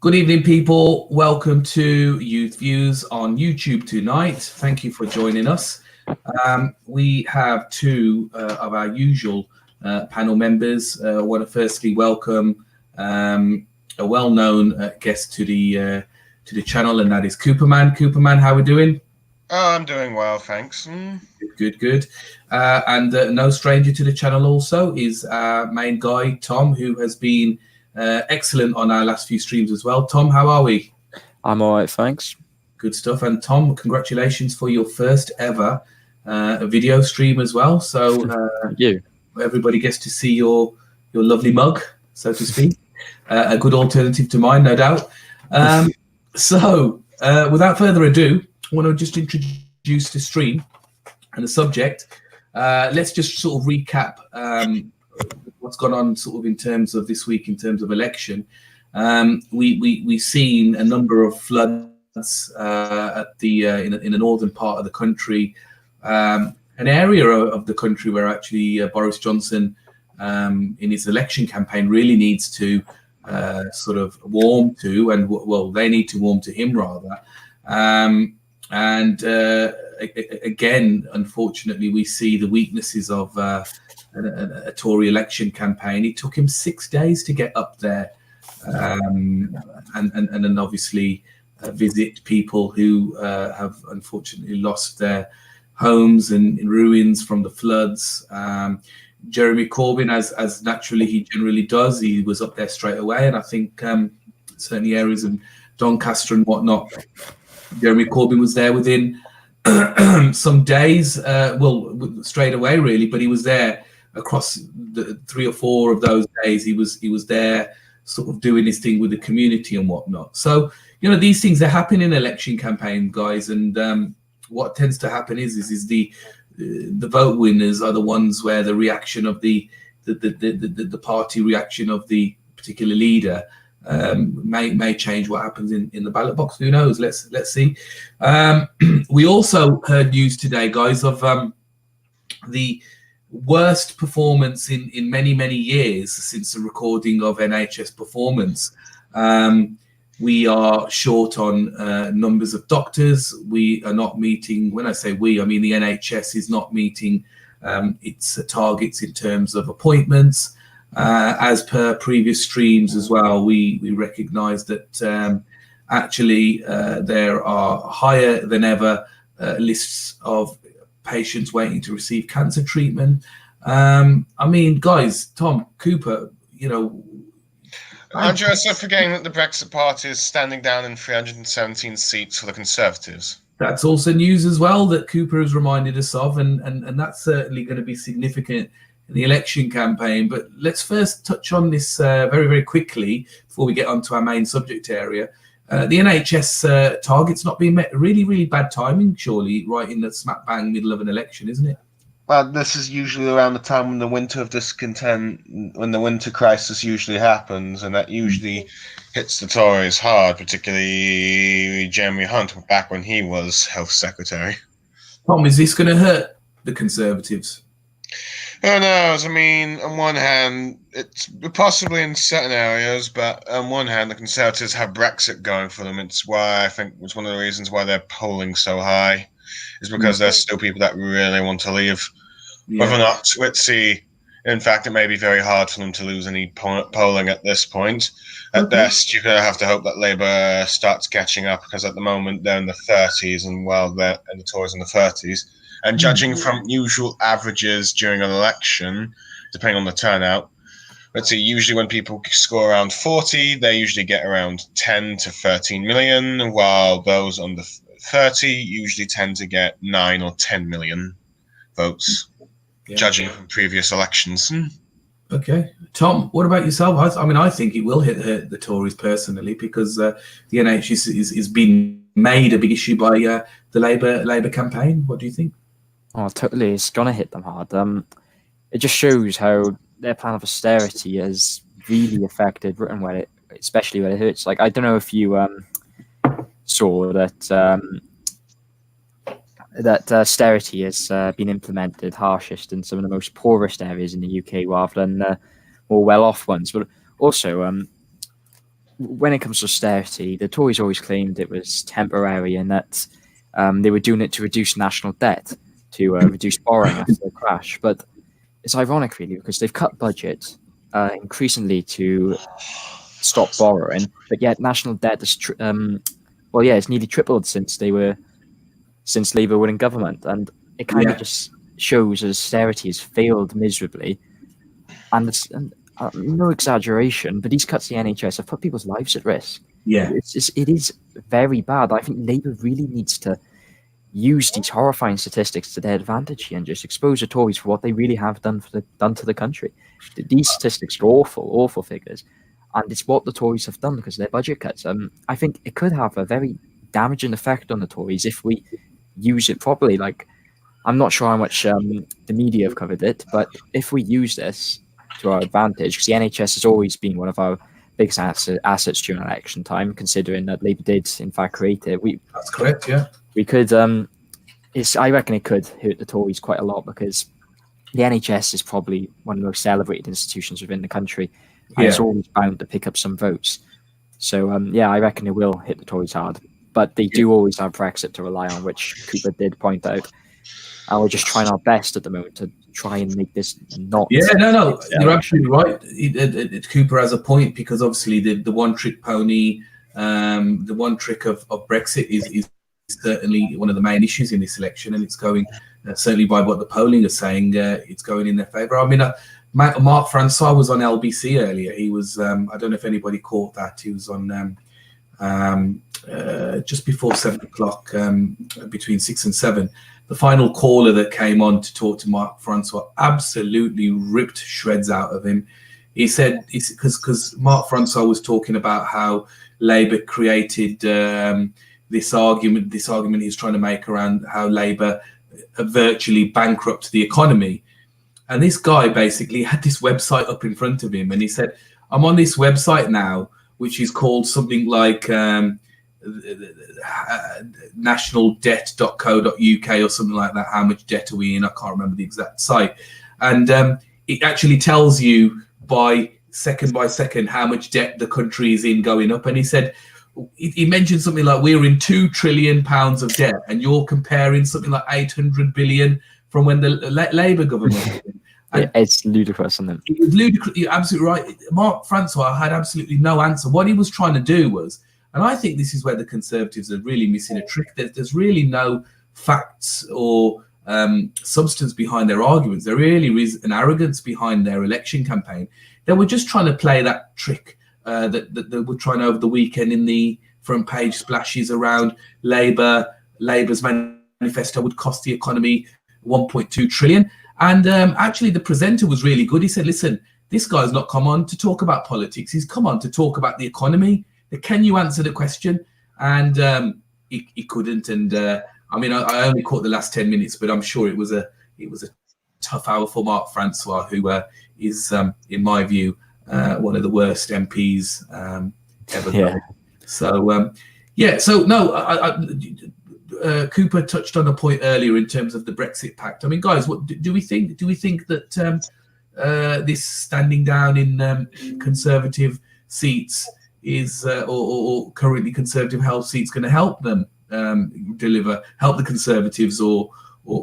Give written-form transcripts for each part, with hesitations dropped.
Good evening, people. Welcome to YouthViewz on YouTube tonight. Thank you for joining us. We have two of our usual panel members. I want to firstly welcome a well-known guest to the channel, and that is Cooperman. Cooperman, how are we doing? Oh, I'm doing well, thanks. Good. And no stranger to the channel also is our main guy, Tom, who has been excellent on our last few streams as well. Tom, how are we? I'm all right, thanks. Good stuff. And Tom, congratulations for your first ever video stream as well. So everybody gets to see your lovely mug, so to speak. A good alternative to mine, no doubt. So without further ado, I want to just introduce the stream and the subject. Let's just sort of recap what's gone on sort of in terms of this week in terms of election. We've seen a number of floods at the in the northern part of the country, an area of the country where actually Boris Johnson in his election campaign really needs to sort of warm to, and well, they need to warm to him rather. Again, unfortunately, we see the weaknesses of a Tory election campaign. It took him 6 days to get up there, and then obviously visit people who have unfortunately lost their homes and in ruins from the floods. Jeremy Corbyn, as naturally he generally does, he was up there straight away, and I think certainly areas of Doncaster and whatnot, Jeremy Corbyn was there within some days, well, straight away really, but he was there across the 3 or 4 of those days. He was there sort of doing his thing with the community and whatnot. So, you know, these things, they happen in election campaign, guys, and what tends to happen is the vote winners are the ones where the reaction of the party reaction of the particular leader may change what happens in the ballot box. Who knows? Let's see. We also heard news today, guys, of the worst performance in many years since the recording of NHS performance. We are short on numbers of doctors. We are not meeting, when I say we, I mean the NHS is not meeting its targets in terms of appointments. As per previous streams as well, we recognise that actually there are higher than ever lists of patients waiting to receive cancer treatment. I mean, guys, Tom, Cooper, you know, I'm just forgetting that the Brexit Party is standing down in 317 seats for the Conservatives. That's also news as well that Cooper has reminded us of, and that's certainly going to be significant in the election campaign. But let's first touch on this very quickly before we get onto our main subject area. The NHS target's not being met. Really bad timing, surely, right in the smack bang middle of an election, isn't it? Well, this is usually around the time when the winter of discontent, when the winter crisis usually happens, and that usually hits the Tories hard, particularly Jeremy Hunt, back when he was Health Secretary. Tom, is this going to hurt the Conservatives? Who knows? I mean, on one hand, it's possibly in certain areas, but on one hand, the Conservatives have Brexit going for them. It's why I think it's one of the reasons why they're polling so high, is because there's still people that really want to leave. Yeah. Whether or not, let's see. In fact, it may be very hard for them to lose any polling at this point. At best, you're going to have to hope that Labour starts catching up, because at the moment they're in the 30s, and the Tories in the 30s. And judging from usual averages during an election, depending on the turnout, let's see, usually when people score around 40, they usually get around 10 to 13 million, while those under 30 usually tend to get 9 or 10 million votes, judging from previous elections. Okay. Tom, what about yourself? I mean, I think it will hurt the Tories personally, because the NHS is being made a big issue by the Labour campaign. What do you think? Oh, totally. It's going to hit them hard. It just shows how their plan of austerity has really affected Britain, especially where it hurts. Like, I don't know if you saw that that austerity has been implemented harshest in some of the most poorest areas in the UK rather than more well-off ones. But also, when it comes to austerity, the Tories always claimed it was temporary and that they were doing it to reduce national debt, to reduce borrowing after the crash. But it's ironic, really, because they've cut budget increasingly to stop borrowing, but yet national debt is it's nearly tripled since Labour were in government, and it kind of just shows austerity has failed miserably. And it's no exaggeration, but these cuts to the NHS have put people's lives at risk. Yeah, it is very bad. I think Labour really needs to use these horrifying statistics to their advantage here and just expose the Tories for what they really have done to the country. These statistics are awful figures, and it's what the Tories have done because of their budget cuts. I think it could have a very damaging effect on the Tories if we use it properly. Like, I'm not sure how much the media have covered it, but if we use this to our advantage, because the NHS has always been one of our biggest assets during election time, considering that Labour did in fact create it. That's correct. Yeah, we could. I reckon it could hurt the Tories quite a lot because the NHS is probably one of the most celebrated institutions within the country, and it's always bound to pick up some votes. So I reckon it will hit the Tories hard. But they do always have Brexit to rely on, which Cooper did point out. And we're just trying our best at the moment to try and make this not. Yeah, no, you're absolutely right. Cooper has a point because obviously the one-trick pony, the one trick of Brexit is certainly one of the main issues in this election, and it's going certainly by what the polling is saying, it's going in their favour. I mean, Mark Francois was on LBC earlier. He was, I don't know if anybody caught that. He was on just before 7 o'clock, between 6 and 7. The final caller that came on to talk to Mark Francois absolutely ripped shreds out of him. He said, because Mark Francois was talking about how Labour created this argument he's trying to make around how Labour virtually bankrupt the economy. And this guy basically had this website up in front of him, and he said, I'm on this website now, which is called something like nationaldebt.co.uk or something like that. How much debt are we in? I can't remember the exact site. And it actually tells you by second how much debt the country is in going up. And he said, he mentioned something like we're in £2 trillion of debt, and you're comparing something like 800 billion from when the Labour government was in. And it's ludicrous, isn't it? It was ludicrous. You're absolutely right. Mark Francois had absolutely no answer. What he was trying to do was, and I think this is where the Conservatives are really missing a trick. There's really no facts or substance behind their arguments. There really is an arrogance behind their election campaign. They were just trying to play that trick that they were trying over the weekend in the front page splashes around Labour's manifesto would cost the economy 1.2 trillion. And actually, the presenter was really good. He said, listen, this guy's not come on to talk about politics. He's come on to talk about the economy. Can you answer the question? And he couldn't. And I mean, I only caught the last 10 minutes, but I'm sure it was a tough hour for Mark Francois, who is, in my view, one of the worst MPs ever. Yeah. So, So, no, Cooper touched on a point earlier in terms of the Brexit pact. I mean, guys, what do we think? Do we think that this the down in Conservative seats is, or currently Conservative held seats, going to help them help the Conservatives, or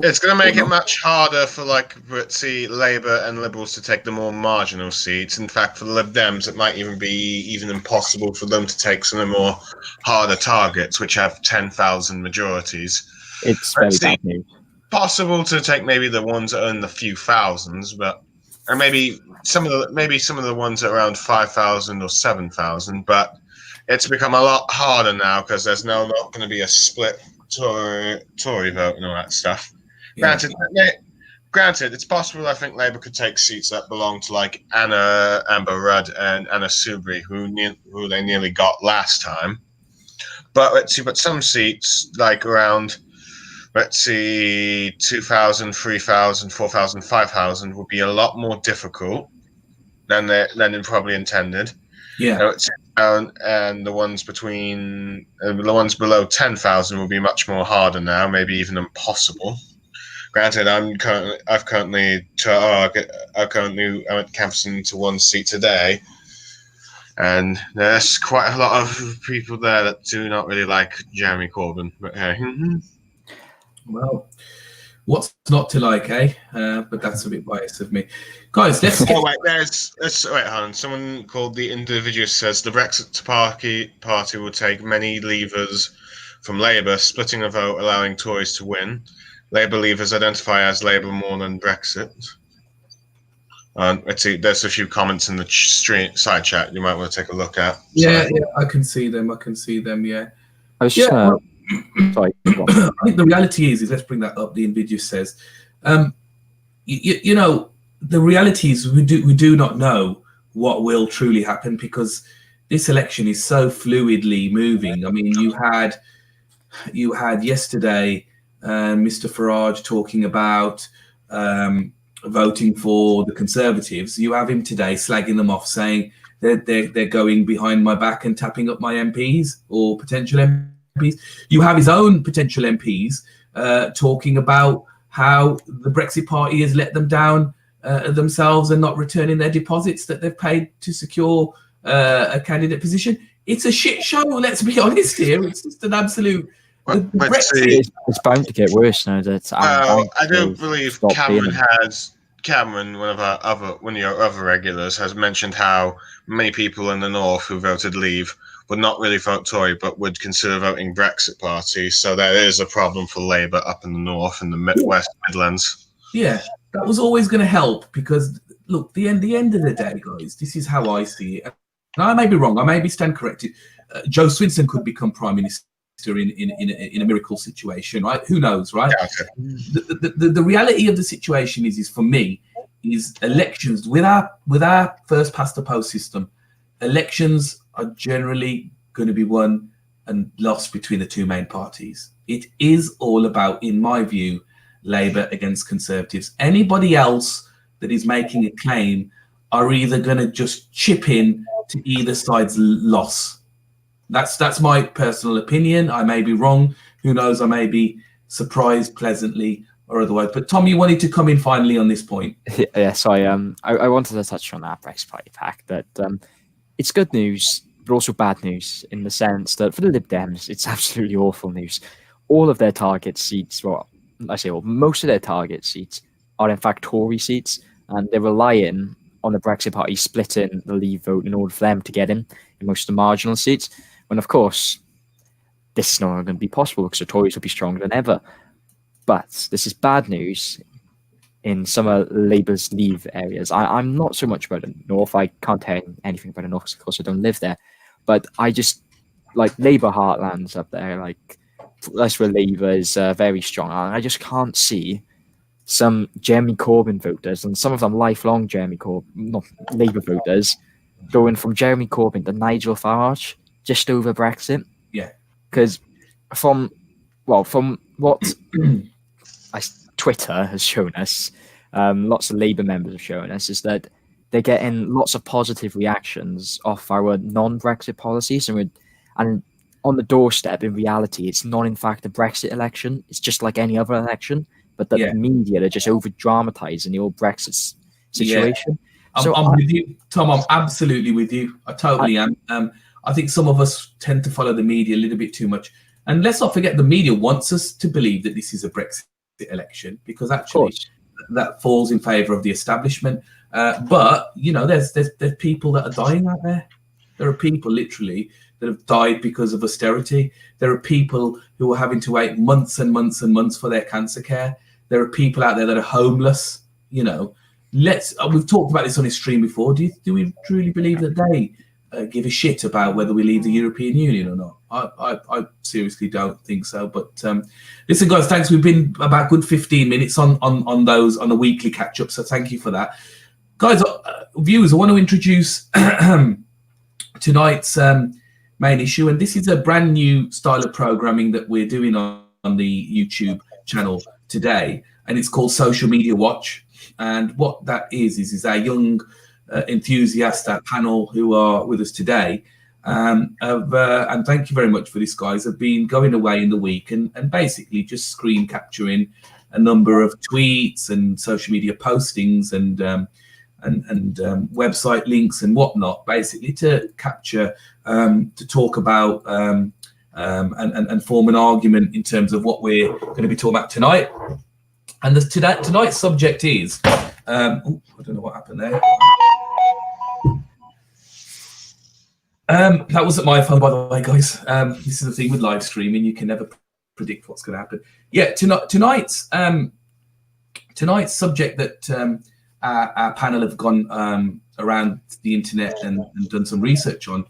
it's going to make it much harder for, Labour and Liberals to take the more marginal seats. In fact, for the Lib Dems, it might even be impossible for them to take some of the more harder targets, which have 10,000 majorities. It's very bad news. Possible to take maybe the ones that earn the few thousands, or maybe some of the ones at around 5,000 or 7,000. But it's become a lot harder now because there's not going to be a split Tory vote and all that stuff. Yeah. Granted, it's possible. I think Labour could take seats that belong to Amber Rudd and Anna Soubry, who they nearly got last time. But some seats around, 2,000, 3,000, 4,000, 5,000 would be a lot more difficult than they probably intended. Yeah. And the ones below 10,000 will be much more harder now, maybe even impossible. Granted, I'm currently canvassing to one seat today, And there's quite a lot of people there that do not really like Jeremy Corbyn. But hey. Well, what's not to like, eh? But that's a bit biased of me. Guys, let's get... Oh, wait, wait, hold on. Someone called the Individual says the Brexit party will take many levers from Labour, splitting a vote, allowing Tories to win. Labour leavers identify as Labour more than Brexit. Let's see, there's a few comments in the side chat you might want to take a look at. Yeah, I can see them. Yeah. I was just sorry. I think the reality is let's bring that up. The Individual says, you know, the reality is we do not know what will truly happen because this election is so fluidly moving. I mean, you had yesterday Mr. Farage talking about voting for the Conservatives. You have him today slagging them off, saying they're going behind my back and tapping up my MPs or potential MPs. You have his own potential MPs talking about how the Brexit party has let them down themselves and not returning their deposits that they've paid to secure a candidate position. It's a shit show. Let's be honest here. It's just an absolute. It's bound to get worse now. I don't believe Cameron, one of your other regulars, has mentioned how many people in the north who voted Leave would not really vote Tory, but would consider voting Brexit Party. So there is a problem for Labour up in the north and the West Midlands. Yeah, that was always going to help because look, the end of the day, guys, this is how I see it. And I may be wrong. I may be stand corrected. Joe Swinson could become Prime Minister in a miracle situation, right? Who knows, right? Yeah, okay. The reality of the situation is for me is elections with our first past the post system. Elections are generally going to be won and lost between the two main parties. It is all about, in my view, Labour against Conservatives. Anybody else that is making a claim are either going to just chip in to either side's loss. That's my personal opinion. I may be wrong. Who knows? I may be surprised pleasantly or otherwise. But Tom, you wanted to come in finally on this point. Yes, I wanted to touch on that Brexit Party pack. That it's good news, but also bad news in the sense that for the Lib Dems, it's absolutely awful news. All of their target seats, most of their target seats are in fact Tory seats, and they're relying on the Brexit Party splitting the Leave vote in order for them to get in most of the marginal seats. When, of course, this is not going to be possible because the Tories will be stronger than ever. But this is bad news in some of Labour's Leave areas. I'm not so much about the North. I can't tell anything about the North because, of course, I don't live there. But I just, like, Labour heartlands up there, like, that's where Labour is very strong. I just can't see some Jeremy Corbyn voters, and some of them lifelong Labour voters, going from Jeremy Corbyn to Nigel Farage just over Brexit. Yeah, because from what Twitter has shown us, lots of Labour members have shown us, is that they're getting lots of positive reactions off our non-Brexit policies, and on the doorstep, in reality, it's not in fact a Brexit election. It's just like any other election, but that the media, they're just over-dramatising the old Brexit situation. Yeah. I'm with you, Tom. I'm absolutely with you. I totally am. I think some of us tend to follow the media a little bit too much. And let's not forget the media wants us to believe that this is a Brexit election because actually that falls in favour of the establishment. But, you know, there's people that are dying out there. There are people literally that have died because of austerity. There are people who are having to wait months and months and months for their cancer care. There are people out there that are homeless. You know, we've talked about this on his stream before. Do we truly believe that they give a shit about whether we leave the European Union or not? I seriously don't think so. But listen, guys, thanks. We've been about good 15 minutes on a weekly catch up. So thank you for that, guys. Viewers, I want to introduce tonight's main issue, and this is a brand new style of programming that we're doing on the YouTube channel today, and it's called Social Media Watch. And what that is our young enthusiasts, our panel who are with us today, and thank you very much for this, guys, have been going away in the week and basically just screen capturing a number of tweets and social media postings and website links and whatnot, basically to capture, to talk about and form an argument in terms of what we're going to be talking about tonight. And tonight's subject is, I don't know what happened there. That wasn't my phone, by the way, guys. This is the thing with live streaming; you can never predict what's going to happen. Yeah, tonight's subject that our panel have gone around the internet and done some research on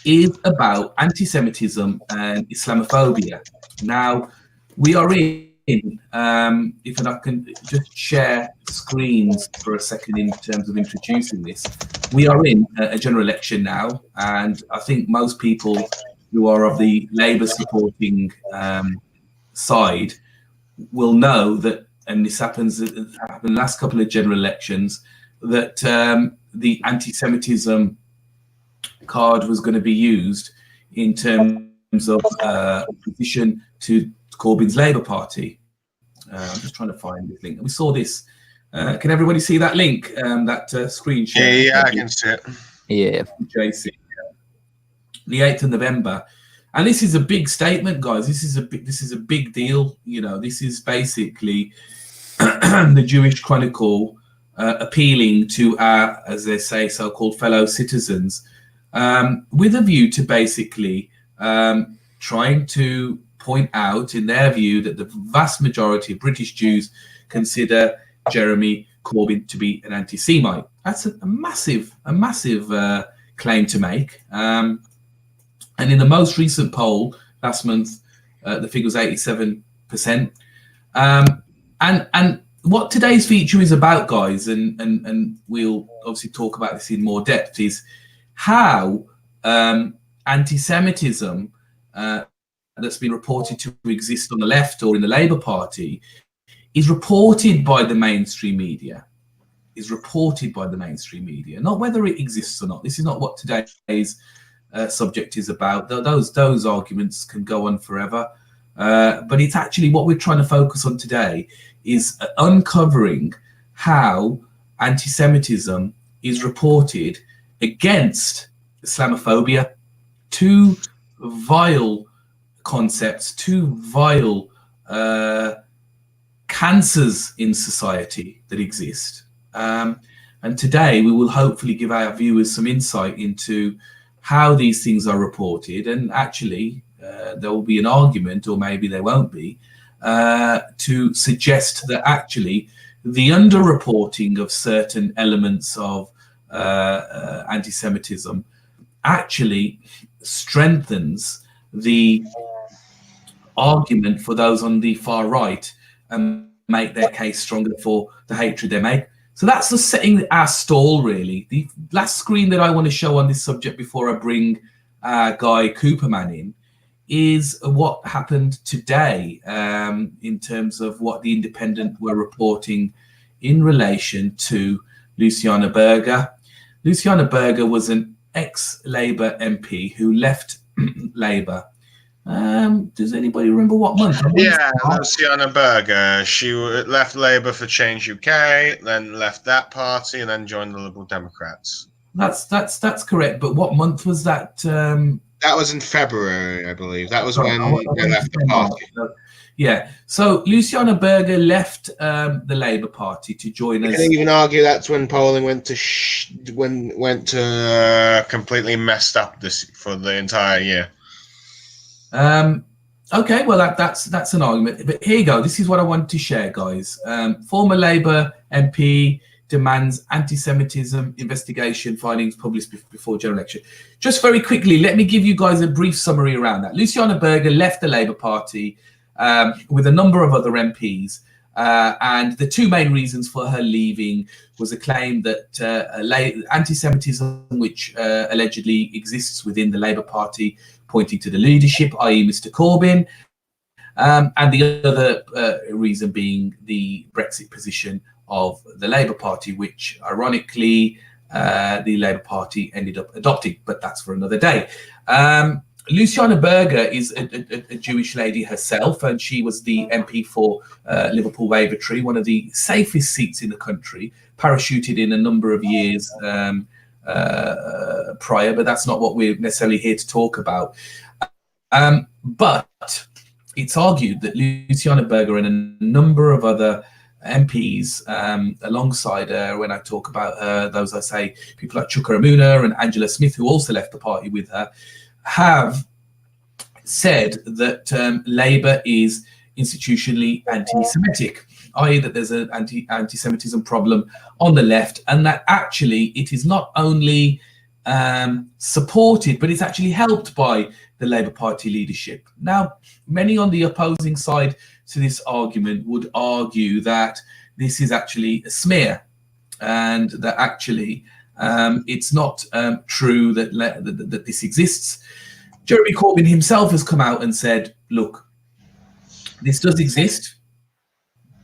is about anti-Semitism and Islamophobia. Now, we are in, if I can just share screens for a second in terms of introducing this, we are in a general election now, and I think most people who are of the Labour supporting side will know that, and this happened in the last couple of general elections, that the anti-Semitism card was going to be used in terms of opposition to Corbyn's Labour Party. I'm just trying to find this link. We saw this. Can everybody see that link? That screen share? Yeah, I can see it. Yeah. JC. The 8th of November. And this is a big statement, guys. This is a big deal. You know, this is basically the Jewish Chronicle appealing to our, as they say, so-called fellow citizens, with a view to basically trying to point out, in their view, that the vast majority of British Jews consider Jeremy Corbyn to be an anti-Semite. That's a massive claim to make. And in the most recent poll last month, the figure was 87%. And what today's feature is about, guys, and we'll obviously talk about this in more depth, is how anti-Semitism that's been reported to exist on the left or in the Labour Party is reported by the mainstream media. Not whether it exists or not. This is not what today's subject is about. Those arguments can go on forever. But it's actually what we're trying to focus on today is uncovering how anti-Semitism is reported against Islamophobia. Two vile concepts, two vile cancers in society that exist. And today we will hopefully give our viewers some insight into how these things are reported, and actually there will be an argument, or maybe there won't be, to suggest that actually the underreporting of certain elements of anti-Semitism actually strengthens the argument for those on the far right and make their case stronger for the hatred they make. So that's the setting our stall, really. The last screen that I want to show on this subject before I bring Guy Cooperman in is what happened today in terms of what the Independent were reporting in relation to Luciana Berger. Luciana Berger was an ex-Labour MP who left Labour. Does anybody remember what month? Yeah, Luciana Berger. She left Labour for Change UK, then left that party, and then joined the Liberal Democrats. That's correct. But what month was that? That was in February, I believe. That was when they left the party. Yeah. So Luciana Berger left the Labour Party to join us. You can even argue that's when polling went to completely messed up this for the entire year. Okay, well that's an argument. But here you go. This is what I wanted to share, guys. Former Labour MP demands anti-Semitism investigation findings published before general election. Just very quickly, let me give you guys a brief summary around that. Luciana Berger left the Labour Party with a number of other MPs, and the two main reasons for her leaving was a claim that anti-Semitism, which allegedly exists within the Labour Party, pointing to the leadership, i.e. Mr. Corbyn, and the other reason being the Brexit position of the Labour Party, which ironically the Labour Party ended up adopting, but that's for another day. Luciana Berger is a Jewish lady herself, and she was the MP for Liverpool Wavertree, one of the safest seats in the country, parachuted in a number of years prior, but that's not what we're necessarily here to talk about. But it's argued that Luciana Berger and a number of other MPs alongside her, when I talk about her, those I say, people like Chuka Umunna and Angela Smith, who also left the party with her, have said that Labour is institutionally anti-Semitic, i.e. that there's an anti-Semitism problem on the left, and that actually it is not only supported, but it's actually helped by the Labour Party leadership. Now, many on the opposing side to this argument would argue that this is actually a smear, and that actually it's not true that this exists. Jeremy Corbyn himself has come out and said, look, this does exist.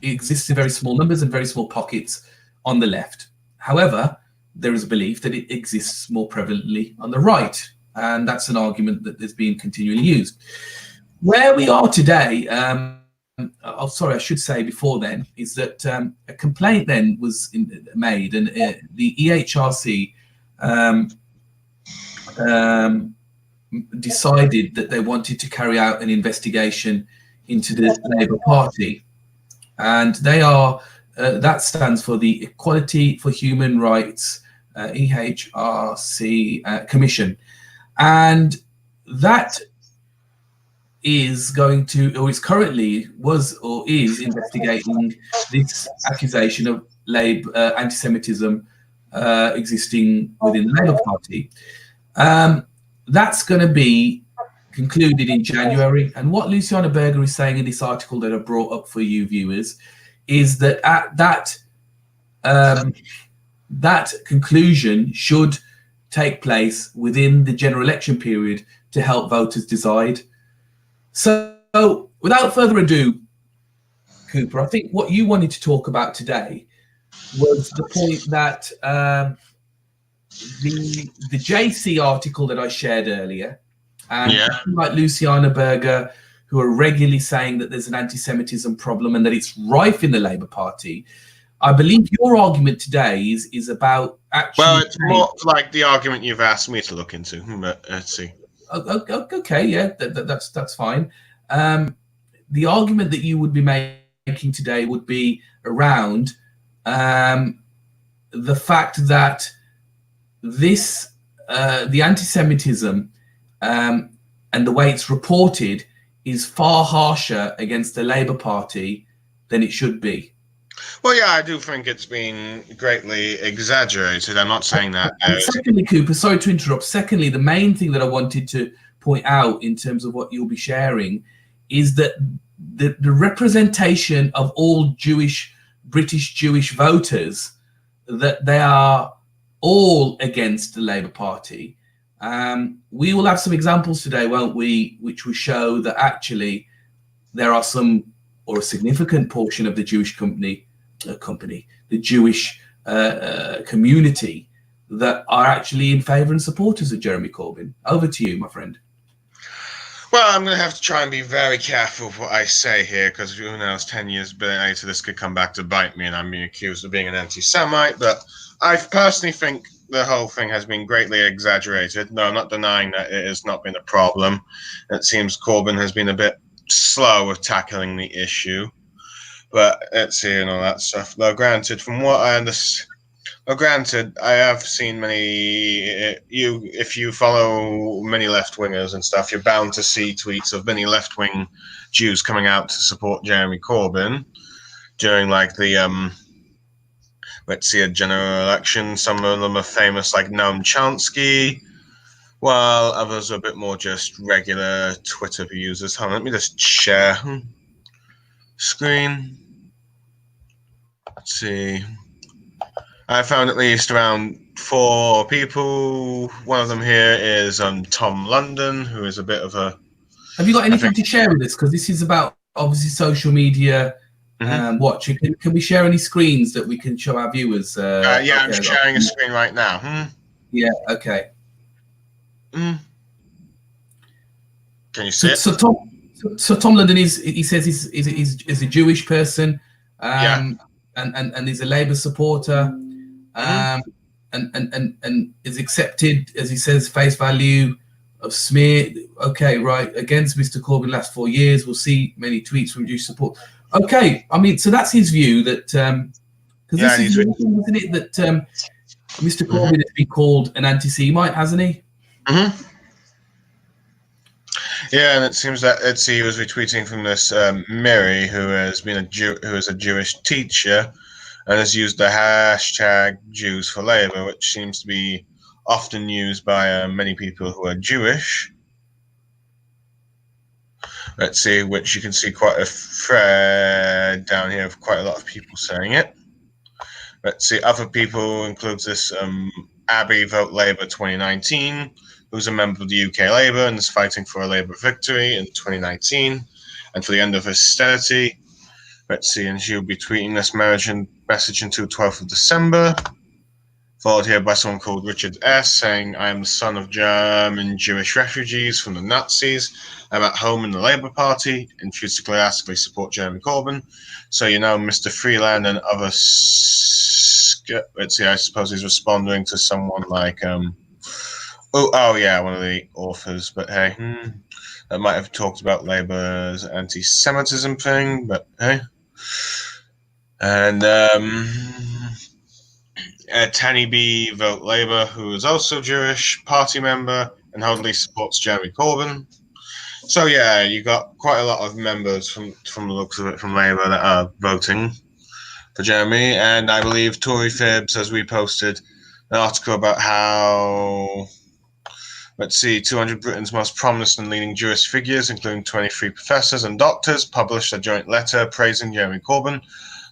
It exists in very small numbers and very small pockets on the left. However, there is a belief that it exists more prevalently on the right. And that's an argument that is being continually used. Where we are today, I should say before then, is that a complaint then was made, and the EHRC decided that they wanted to carry out an investigation into the Labour Party, and they are that stands for the Equality for Human Rights EHRC Commission, and that is going to, or is currently, is investigating this accusation of anti-Semitism existing within the Labour Party. That's going to be concluded in January. And what Luciana Berger is saying in this article that I brought up for you viewers is that that conclusion should take place within the general election period to help voters decide. So without further ado, Cooper, I think what you wanted to talk about today was the point that the JC article that I shared earlier, and people like Luciana Berger, who are regularly saying that there's an anti-Semitism problem and that it's rife in the Labour Party. I believe your argument today is about actually. Well, it's more like the argument you've asked me to look into. But let's see. Okay, yeah, that's fine. The argument that you would be making today would be around the fact that this the anti-Semitism and the way it's reported is far harsher against the Labour Party than it should be. Well, yeah, I do think it's been greatly exaggerated. I'm not saying that. And secondly, Cooper, sorry to interrupt. Secondly, the main thing that I wanted to point out in terms of what you'll be sharing is that the representation of all British Jewish voters, that they are all against the Labour Party. We will have some examples today, won't we, which will show that actually there are some, or a significant portion of the Jewish the Jewish community that are actually in favour and supporters of Jeremy Corbyn. Over to you, my friend. Well, I'm going to have to try and be very careful of what I say here, because who knows, 10 years later, this could come back to bite me and I'm being accused of being an anti-Semite. But I personally think the whole thing has been greatly exaggerated. No, I'm not denying that it has not been a problem. It seems Corbyn has been a bit slow with tackling the issue. But let's see, and all that stuff. Though granted, from what I understand, I have seen many. If you follow many left-wingers and stuff, you're bound to see tweets of many left-wing Jews coming out to support Jeremy Corbyn during, like, the let's see, a general election. Some of them are famous, like Noam Chomsky, while others are a bit more just regular Twitter users. Hold on, let me just share screen. Let's see. I found at least around 4 people. One of them here is Tom London, who is a bit of a... Have you got anything to share with us? Because this is about, obviously, social media watching. Can we share any screens that we can show our viewers? Yeah, okay, I'm sharing a screen right now. Yeah, okay. Can you see it? So Tom London he says he's a Jewish person, and he's a Labour supporter, and is accepted, as he says, face value of smear. Okay, right, against Mr. Corbyn last 4 years. We'll see many tweets from Jewish support. Okay, I mean, so that's his view that because this is isn't it that Mr. Corbyn has been called an anti-Semite, hasn't he? Mm-hmm. Yeah, and it seems that he was retweeting from this Mary, who has been who is a Jewish teacher, and has used the hashtag Jews for Labour, which seems to be often used by many people who are Jewish. Let's see, which you can see quite a thread down here of quite a lot of people saying it. Let's see, other people includes this Abbey Vote Labour 2019, who's a member of the UK Labour and is fighting for a Labour victory in 2019 and for the end of austerity. Let's see, and she'll be tweeting this message until 12th of December. Followed here by someone called Richard S. saying, I am the son of German Jewish refugees from the Nazis. I'm at home in the Labour Party, enthusiastically support Jeremy Corbyn. So, you know, Mr. Freeland and other... Let's see, I suppose he's responding to someone like... Oh, yeah, one of the authors. But hey, that might have talked about Labour's anti-Semitism thing, but hey. And... Tanny B Vote Labour, who is also Jewish, party member, and wholly supports Jeremy Corbyn. So yeah, you got quite a lot of members from the looks of it from Labour that are voting for Jeremy. And I believe Tory Fibs has reposted an article about how, let's see, 200 Britain's most prominent and leading Jewish figures, including 23 professors and doctors, published a joint letter praising Jeremy Corbyn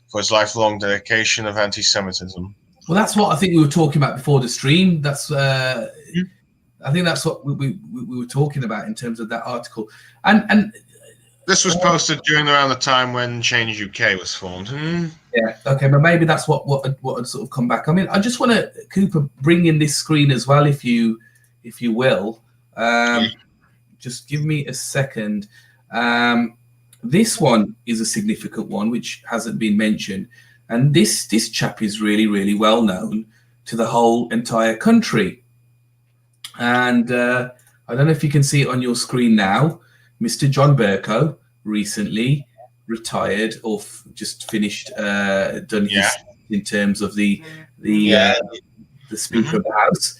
for his lifelong dedication of anti-Semitism. Well, that's what I think we were talking about before the stream. That's I think that's what we were talking about in terms of that article. And this was posted around the time when Change UK was formed. Yeah, okay, but maybe that's what had sort of come back. I mean, I just want to, Cooper, bring in this screen as well, if you will. Just give me a second. This one is a significant one, which hasn't been mentioned. And this chap is really, really well known to the whole entire country. And I don't know if you can see it on your screen now. Mr. John Bercow recently retired or just finished, done his in terms of the Speaker of the House.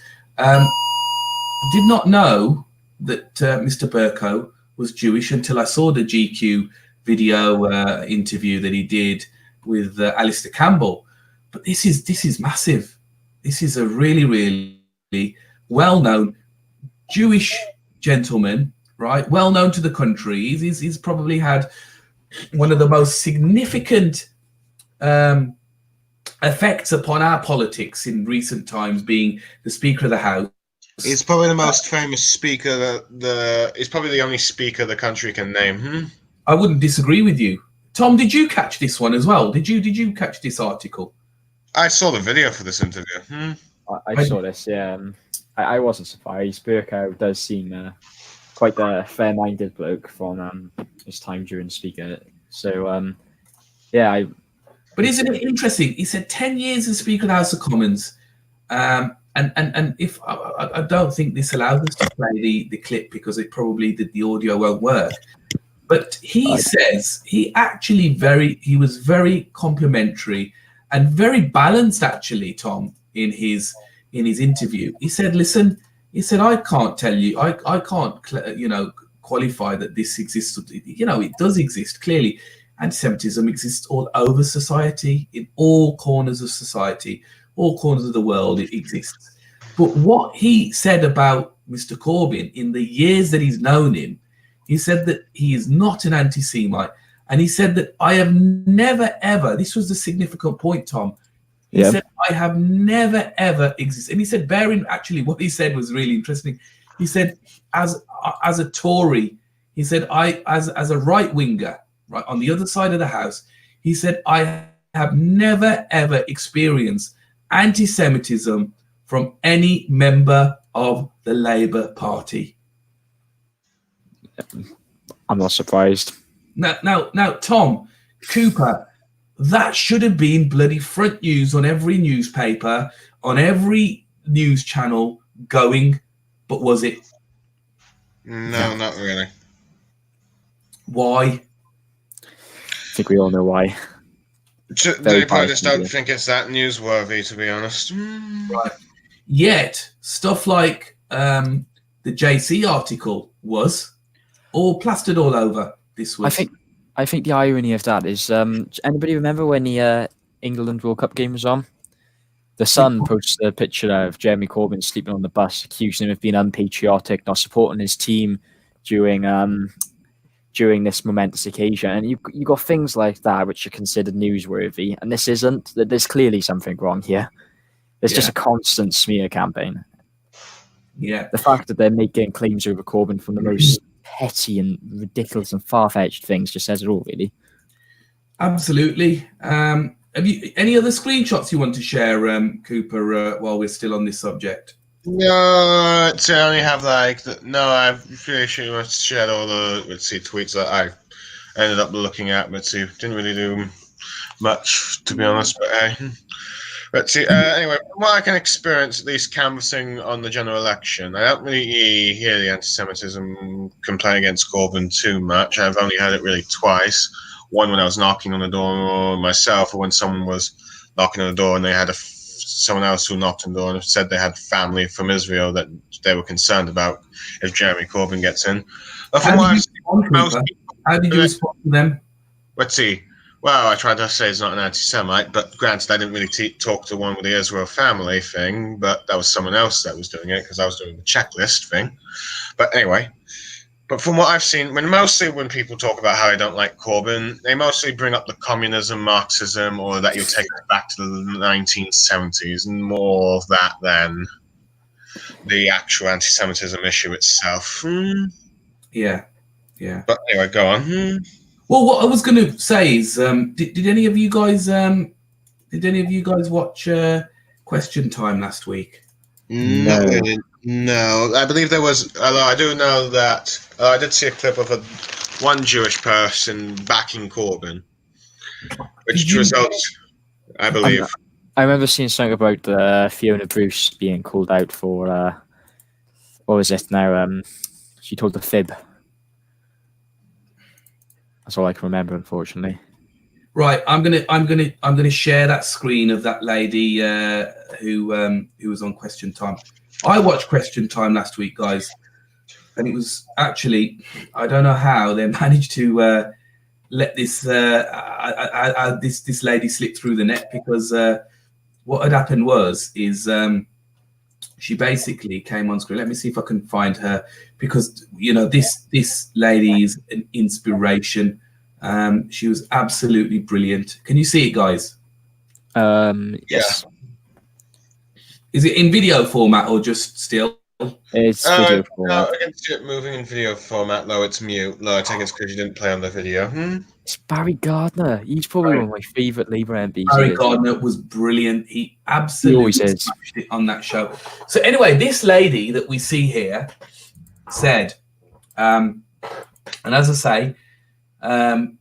Did not know that Mr. Bercow was Jewish until I saw the GQ video interview that he did with Alistair Campbell. But this is massive. This is a really, really well-known Jewish gentleman, right? Well known to the country. He's probably had one of the most significant effects upon our politics in recent times, being the Speaker of the House. He's probably the most famous speaker. He's probably the only speaker the country can name. I wouldn't disagree with you. Tom, did you catch this one as well? Did you catch this article? I saw the video for this interview. I saw this, yeah. I wasn't surprised. Bercow does seem quite a fair-minded bloke from his time during Speaker. So, yeah. But isn't it interesting? He said 10 years as Speaker of the House of Commons. And if I don't think this allows us to play the clip because it probably the audio won't work. But he says he was very complimentary and very balanced, actually, Tom, in his interview. He said, listen, I can't tell you, I can't, qualify that this exists. It does exist, clearly. Anti-Semitism exists all over society, in all corners of society, all corners of the world, it exists. But what he said about Mr. Corbyn in the years that he's known him, he said that he is not an anti-Semite. And he said that I have never, ever, this was the significant point, Tom. He said, I have never, ever existed. And he said, actually, what he said was really interesting. He said, as a Tory, he said, as a right-winger, right, on the other side of the house, he said, I have never, ever experienced anti-Semitism from any member of the Labour Party. I'm not surprised. Now, Tom Cooper, that should have been bloody front news on every newspaper, on every news channel going, but was it? No, not really. Why? I think we all know why. They probably just don't think it's that newsworthy, to be honest. Right. Yet, stuff like the JC article was all plastered all over this week. I think the irony of that is, anybody remember when the England World Cup game was on? The Sun posted a picture of Jeremy Corbyn sleeping on the bus, accusing him of being unpatriotic, not supporting his team during this momentous occasion. And you got things like that which are considered newsworthy, and this isn't. There's clearly something wrong here. There's just a constant smear campaign. Yeah. The fact that they're making claims over Corbyn from the most petty and ridiculous and far-fetched things just says it all, really. Absolutely. Have you any other screenshots you want to share, Cooper, while we're still on this subject? No, I only have I'm pretty sure I shared all the tweets that I ended up looking at, but didn't really do much, to be honest. But anyway, from what I can experience, at least canvassing on the general election, I don't really hear the anti-Semitism complaint against Corbyn too much. I've only had it really twice. One when I was knocking on the door myself, or when someone was knocking on the door and they had someone else who knocked on the door and said they had family from Israel that they were concerned about if Jeremy Corbyn gets in. But from what I've seen, how did you respond to them? Let's see. Well, I tried to say he's not an anti-Semite, but granted, I didn't really talk to one with the Israel family thing, but that was someone else that was doing it because I was doing the checklist thing. But anyway, but from what I've seen, when people talk about how they don't like Corbyn, they mostly bring up the communism, Marxism, or that you'll take it back to the 1970s, and more of that than the actual anti-Semitism issue itself. Yeah. But anyway, go on. Well, what I was going to say is, did any of you guys watch Question Time last week? No. No, I believe there was. Although I do know that I did see a clip of one Jewish person backing Corbyn, which results, I believe. I remember seeing something about Fiona Bruce being called out for what was it now? She told a fib. That's all I can remember, unfortunately. Right, I'm gonna share that screen of that lady who was on Question Time. I watched Question Time last week, guys, and it was actually, I don't know how they managed to let this this lady slip through the net, because what had happened is she basically came on screen. Let me see if I can find her, because this lady is an inspiration. She was absolutely brilliant. Can you see it, guys? Yes. Is it in video format or just still? It's video format. No, I can see it moving in video format, though it's mute. No, I think it's because you didn't play on the video. It's Barry Gardner. He's probably one of my favourite Labour MPs. Barry Gardner was brilliant. He absolutely smashed it on that show. So anyway, this lady that we see here said, and as I say, I'm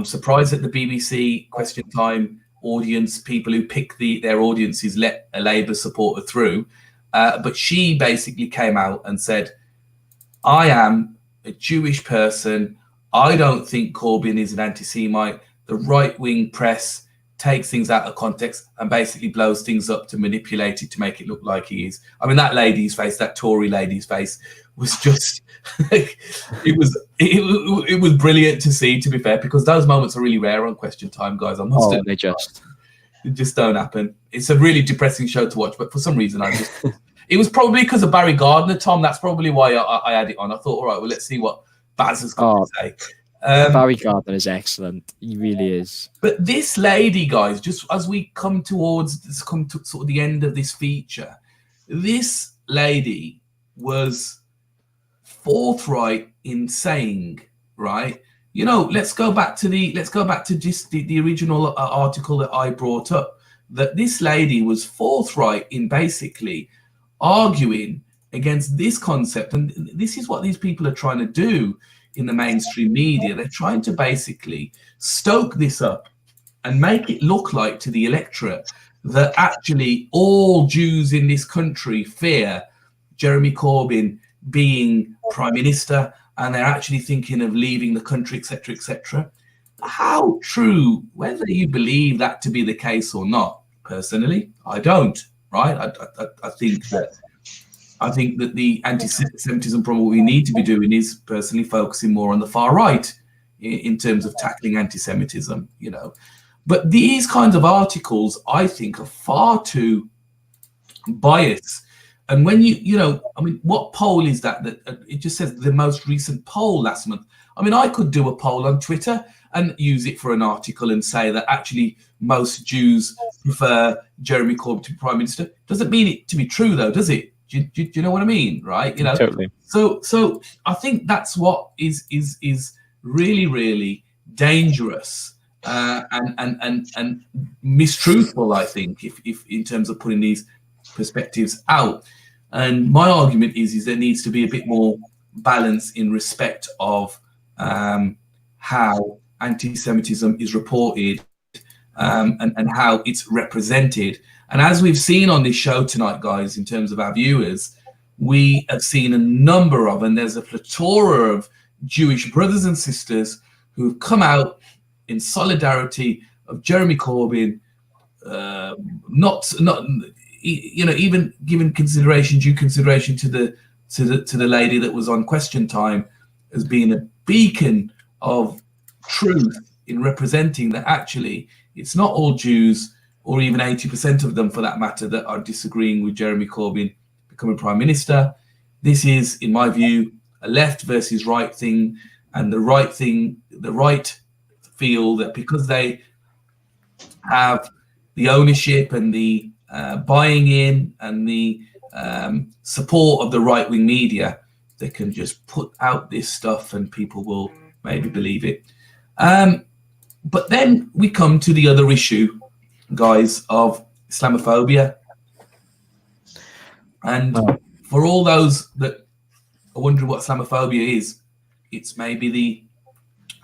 surprised that the BBC Question Time audience, people who pick their audiences, let a Labour supporter through. But she basically came out and said, I am a Jewish person. I don't think Corbyn is an anti-Semite. The right-wing press takes things out of context and basically blows things up to manipulate it to make it look like he is. I mean, that lady's face, that Tory lady's face, was just it was brilliant to see, to be fair, because those moments are really rare on Question Time, guys. I must admit, they just don't happen. It's a really depressing show to watch, but for some reason it was probably because of Barry Gardner, Tom. That's probably why I had it on. I thought, all right, well, let's see what Baz has got to say. Barry Gardner is excellent. He really is. But this lady, guys, just as we come to sort of the end of this feature, this lady was forthright in saying, right, let's go back to just the original article that I brought up, that this lady was forthright in basically arguing against this concept. And this is what these people are trying to do in the mainstream media. They're trying to basically stoke this up and make it look like to the electorate that actually all Jews in this country fear Jeremy Corbyn being prime minister, and they're actually thinking of leaving the country, etc., etc. How true, whether you believe that to be the case or not, personally, I don't. Right? I think that the anti-Semitism problem, what we need to be doing is personally focusing more on the far right in terms of tackling anti-Semitism. You know, but these kinds of articles, I think, are far too biased. And when you know, I mean, what poll is that? That it just says the most recent poll last month. I mean, I could do a poll on Twitter and use it for an article and say that actually most Jews prefer Jeremy Corbyn to be prime minister. Doesn't mean it to be true, though, does it? Do you know what I mean? Right? You know, Totally. So I think that's what is really, really dangerous and mistruthful. I think if in terms of putting these perspectives out. And my argument is there needs to be a bit more balance in respect of how anti-Semitism is reported and how it's represented. And as we've seen on this show tonight, guys, in terms of our viewers, we have seen a number of, and there's a plethora of Jewish brothers and sisters who've come out in solidarity of Jeremy Corbyn, not you know, even given due consideration to the lady that was on Question Time as being a beacon of truth in representing that actually it's not all Jews, or even 80% of them for that matter, that are disagreeing with Jeremy Corbyn becoming prime minister. This is, in my view, a left versus right thing, and the right feel that because they have the ownership and the buying in and the support of the right-wing media, they can just put out this stuff and people will maybe believe it. But then we come to the other issue, guys, of Islamophobia. And for all those that are wondering what Islamophobia is, it's maybe the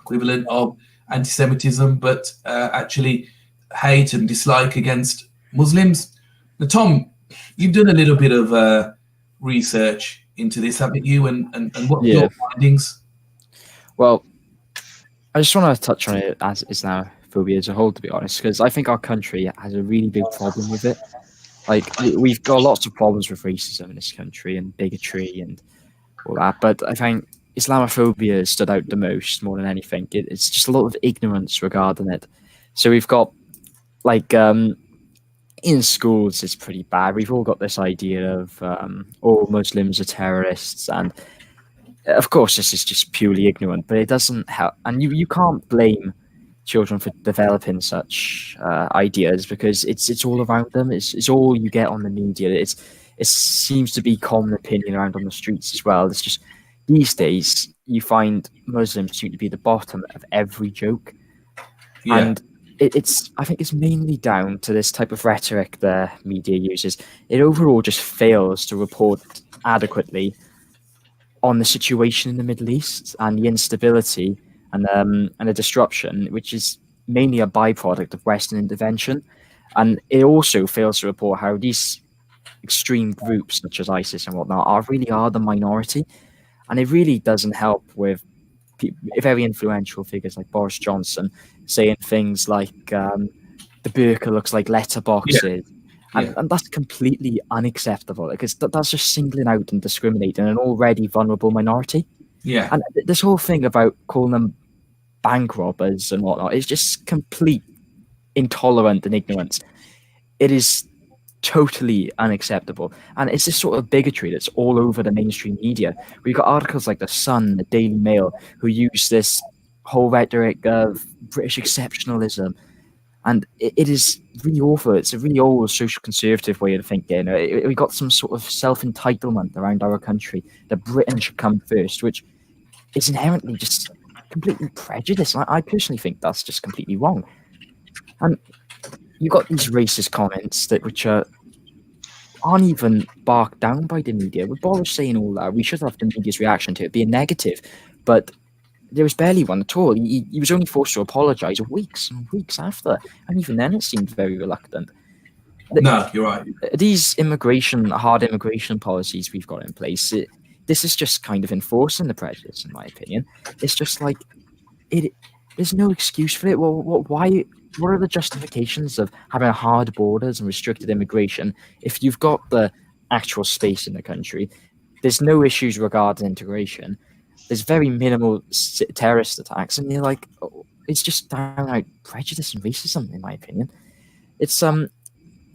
equivalent of anti-Semitism, but actually hate and dislike against Muslims. Now, Tom, you've done a little bit of research into this, haven't you? And what are your findings? Well, I just want to touch on it as Islamophobia as a whole, to be honest, because I think our country has a really big problem with it. Like, we've got lots of problems with racism in this country and bigotry and all that, but I think Islamophobia stood out the most, more than anything. It's just a lot of ignorance regarding it. So we've got, like, in schools, it's pretty bad. We've all got this idea of all Muslims are terrorists, and of course, this is just purely ignorant, but it doesn't help. And you can't blame children for developing such ideas, because it's all around them. It's all you get on the media. It seems to be common opinion around on the streets as well. It's just these days you find Muslims seem to be the bottom of every joke, and I think it's mainly down to this type of rhetoric the media uses. It overall just fails to report adequately on the situation in the Middle East and the instability and the disruption, which is mainly a byproduct of Western intervention. And it also fails to report how these extreme groups, such as ISIS and whatnot, really are the minority. And it really doesn't help with very influential figures like Boris Johnson saying things like the burqa looks like letterboxes. And that's completely unacceptable, because that's just singling out and discriminating an already vulnerable minority. And this whole thing about calling them bank robbers and whatnot is just complete intolerance and ignorance. It is totally unacceptable. And it's this sort of bigotry that's all over the mainstream media. We've got articles like The Sun, the Daily Mail, who use this whole rhetoric of British exceptionalism. And it is really awful. It's a really old social conservative way of thinking. We got some sort of self-entitlement around our country that Britain should come first, which is inherently just completely prejudiced. I personally think that's just completely wrong. And you've got these racist comments which are aren't even barked down by the media. With Boris saying all that, we should have the media's reaction to it being negative, but there was barely one at all. He was only forced to apologise weeks and weeks after, and even then it seemed very reluctant. No, you're right. These hard immigration policies we've got in place, this is just kind of enforcing the prejudice, in my opinion. It's just like, there's no excuse for it. Well, why? What are the justifications of having hard borders and restricted immigration if you've got the actual space in the country? There's no issues regarding integration. There's very minimal terrorist attacks, and you're like, it's just downright prejudice and racism, in my opinion. It's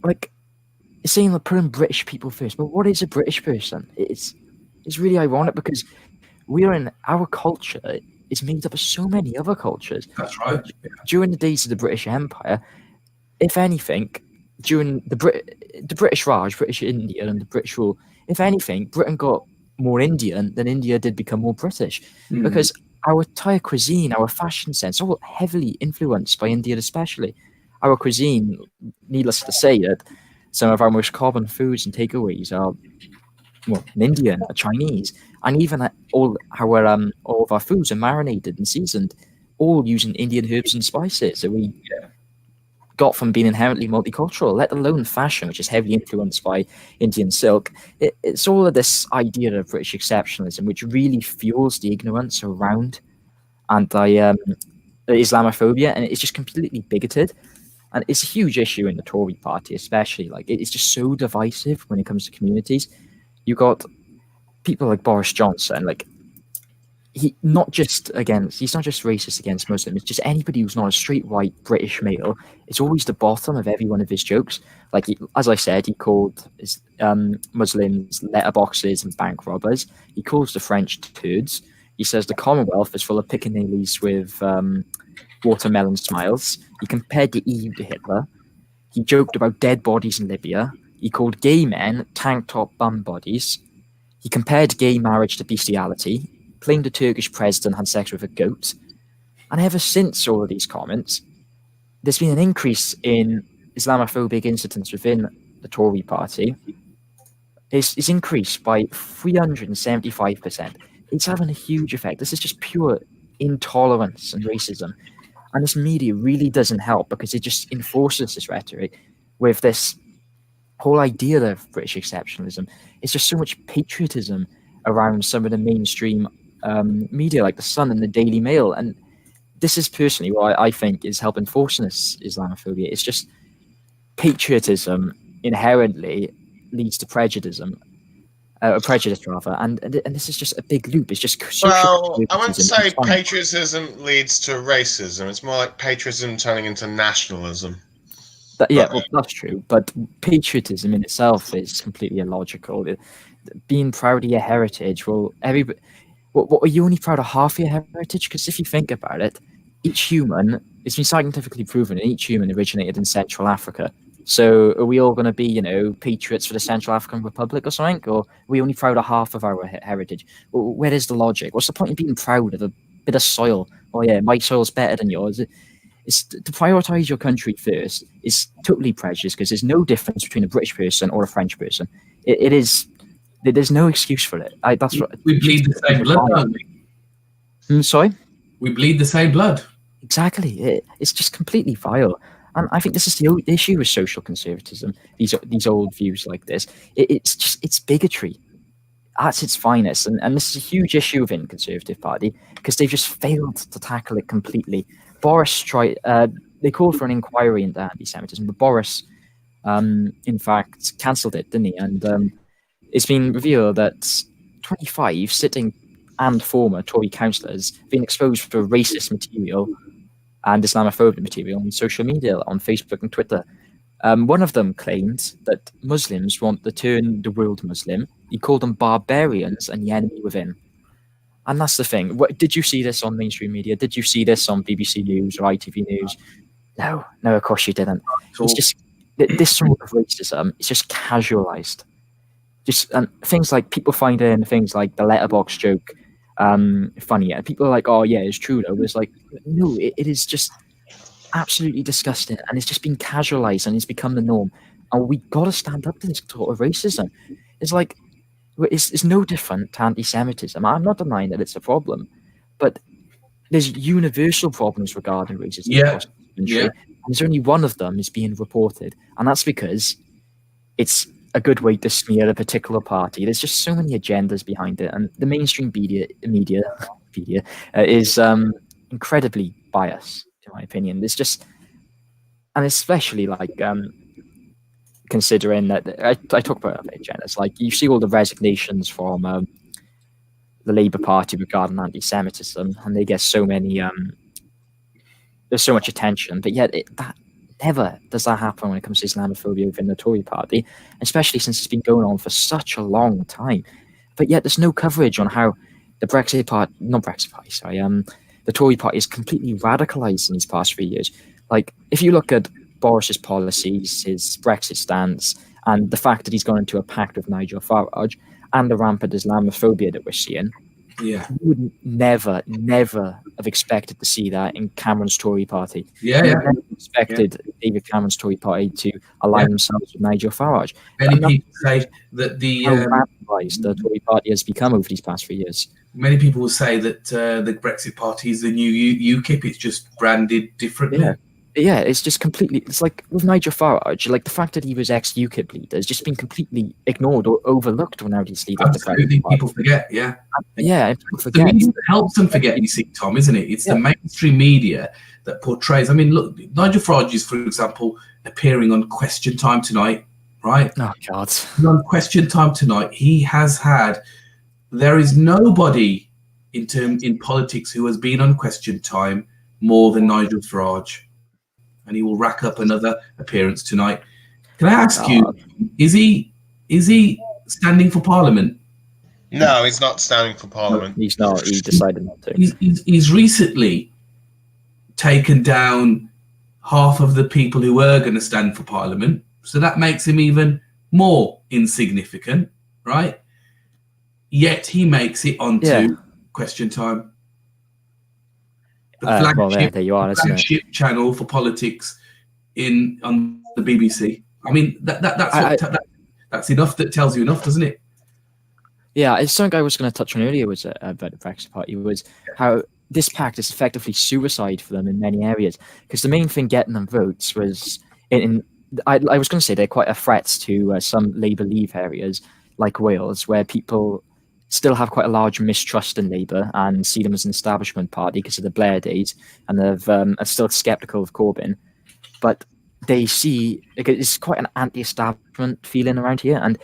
like it's saying like putting British people first, but what is a British person? It's really ironic because our culture is made up of so many other cultures. That's right. During the days of the British Empire, if anything, during the British Raj, British India, and the British rule, if anything, Britain got more Indian than India did become more British, because our entire cuisine, our fashion sense, all heavily influenced by India, especially. Our cuisine, needless to say, that some of our most common foods and takeaways are Indian, Chinese, and even all of our foods are marinated and seasoned, all using Indian herbs and spices that we got from being inherently multicultural, let alone fashion, which is heavily influenced by Indian silk. It's all of this idea of British exceptionalism, which really fuels the ignorance around Islamophobia, and it's just completely bigoted. And it's a huge issue in the Tory party, especially. Like, it's just so divisive when it comes to communities. You got people like Boris Johnson, like he's not just racist against Muslims, just anybody who's not a straight white British male. It's always the bottom of every one of his jokes. Like, as I said, he called Muslims letterboxes and bank robbers. He calls the French turds. He says the Commonwealth is full of piccaninnies with watermelon smiles. He compared the EU to Hitler. He joked about dead bodies in Libya. He called gay men tank top bum bodies. He compared gay marriage to bestiality, claimed the Turkish president had sex with a goat. And ever since all of these comments, there's been an increase in Islamophobic incidents within the Tory party. It's increased by 375%. It's having a huge effect. This is just pure intolerance and racism. And this media really doesn't help because it just enforces this rhetoric with this whole idea of British exceptionalism. It's just so much patriotism around some of the mainstream media, like the Sun and the Daily Mail. And this is personally what I think is helping enforcing this Islamophobia. It's just patriotism inherently leads to prejudice rather, and this is just a big loop. It's just well, I wouldn't say patriotism leads to racism. It's more like patriotism turning into nationalism. That's true. But patriotism in itself is completely illogical. Being proud of your heritage, what are you only proud of half your heritage? Because if you think about it, each human, it's been scientifically proven, that each human originated in Central Africa. So are we all going to be, patriots for the Central African Republic or something? Or are we only proud of half of our heritage? Where is the logic? What's the point of being proud of a bit of soil? Oh yeah, my soil's better than yours. It's to prioritize your country first is totally prejudiced because there's no difference between a British person or a French person. There's no excuse for it. We bleed the same blood, don't we? Sorry? We bleed the same blood. Exactly. It's just completely vile. And I think this is the issue with social conservatism, these old views like this. It's bigotry at its finest. And this is a huge issue within the Conservative Party because they've just failed to tackle it completely. Boris they called for an inquiry into anti-Semitism, but Boris, in fact, cancelled it, didn't he? And it's been revealed that 25 sitting and former Tory councillors have been exposed for racist material and Islamophobic material on social media, on Facebook and Twitter. One of them claimed that Muslims want to turn the world Muslim. He called them barbarians and the enemy within. And that's the thing. Did you see this on mainstream media? Did you see this on BBC News or ITV News? No, of course you didn't. It's just this sort of racism is just casualized. And things like people finding things like the letterbox joke funny, and people are like, oh yeah, it's true though. It's like, no, it is just absolutely disgusting, and it's just been casualized and it's become the norm. and we got to stand up to this sort of racism. It's like it's no different to anti-Semitism. I'm not denying that it's a problem, but there's universal problems regarding racism across the country. And there's only one of them is being reported, and that's because it's a good way to smear a particular party. There's just so many agendas behind it, and the mainstream media is incredibly biased, in my opinion. There's just, and especially like considering that I talk about agendas, like you see all the resignations from the Labour Party regarding anti-Semitism, and they get so many there's so much attention, but yet that never does that happen when it comes to Islamophobia within the Tory party, especially since it's been going on for such a long time. But yet there's no coverage on how the the Tory party is completely radicalised in these past 3 years. Like, if you look at Boris's policies, his Brexit stance, and the fact that he's gone into a pact with Nigel Farage, and the rampant Islamophobia that we're seeing, you would never have expected to see that in Cameron's Tory party. You never expected David Cameron's Tory party to align themselves with Nigel Farage. Many people say that the Tory party has become over these past 3 years. Many people will say that the Brexit party is the new UKIP. It's just branded differently. Yeah, it's just completely. It's like with Nigel Farage, like the fact that he was ex-UKIP leader has just been completely ignored or overlooked when now he's leader. Absolutely, people forget. People forget. The media that helps them forget, you see, Tom, isn't it? It's the mainstream media that portrays. I mean, look, Nigel Farage is, for example, appearing on Question Time tonight, right? Oh God! On Question Time tonight, he has had. There is nobody in politics who has been on Question Time more than Nigel Farage. And he will rack up another appearance tonight. Can I ask you, is he standing for Parliament? No, he's not standing for Parliament. No, he's not. He decided not to. He's recently taken down half of the people who were going to stand for Parliament. So that makes him even more insignificant, right? Yet he makes it onto Question Time. The flagship, there you are, flagship channel for politics on the BBC. I mean, that's enough. That tells you enough, doesn't it? Yeah, it's something I was going to touch on earlier was about the Brexit Party was how this pact is effectively suicide for them in many areas. Because the main thing getting them votes was I was going to say they're quite a threat to some Labour Leave areas like Wales, where people still have quite a large mistrust in Labour and see them as an establishment party because of the Blair days, and are still sceptical of Corbyn. But they see it's quite an anti-establishment feeling around here, and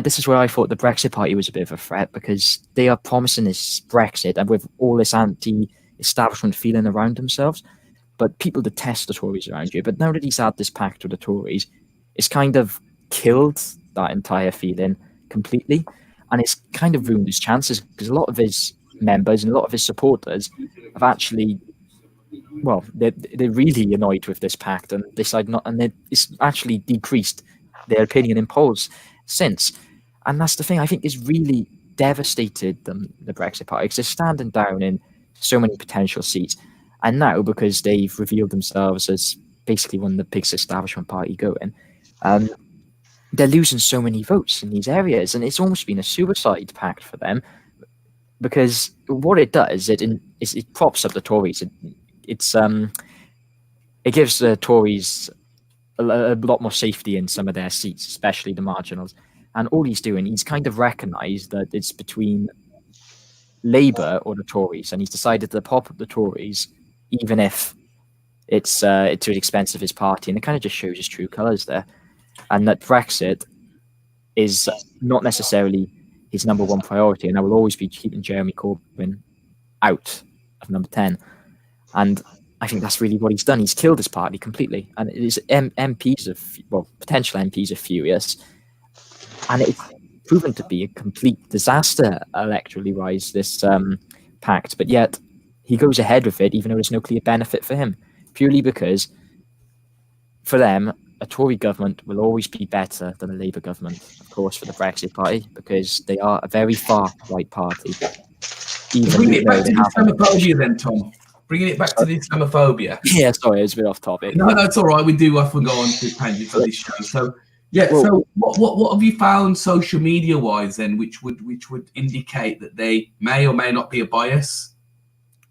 this is where I thought the Brexit party was a bit of a threat, because they are promising this Brexit and with all this anti-establishment feeling around themselves. But people detest the Tories around here. But now that he's had this pact with the Tories, it's kind of killed that entire feeling completely. And it's kind of ruined his chances, because a lot of his members and a lot of his supporters have actually, they're really annoyed with this pact and decide not, and it's actually decreased their opinion in polls since. And that's the thing I think is really devastated them, the Brexit party, because they're standing down in so many potential seats. And now, because they've revealed themselves as basically one of the biggest establishment party going, they're losing so many votes in these areas, and it's almost been a suicide pact for them, because what it does is it props up the Tories. It gives the Tories a lot more safety in some of their seats, especially the marginals. And all he's doing, he's kind of recognised that it's between Labour or the Tories, and he's decided to pop up the Tories, even if it's to the expense of his party, and it kind of just shows his true colours there. And that Brexit is not necessarily his number one priority, and I will always be keeping Jeremy Corbyn out of number 10. And I think that's really what he's done. He's killed his party completely, and his potential MPs are furious, and it's proven to be a complete disaster electorally wise, this pact. But yet he goes ahead with it, even though there's no clear benefit for him, purely because for them, a Tory government will always be better than a Labour government, of course, for the Brexit party, because they are a very far right party. Bringing it back to the Islamophobia then, Tom. Bringing it back to the Islamophobia. Yeah, sorry, it was a bit off topic. No, it's all right. We do often go on to tangents on this show. So Yeah. Well, So what have you found social media wise then, which would indicate that they may or may not be a bias?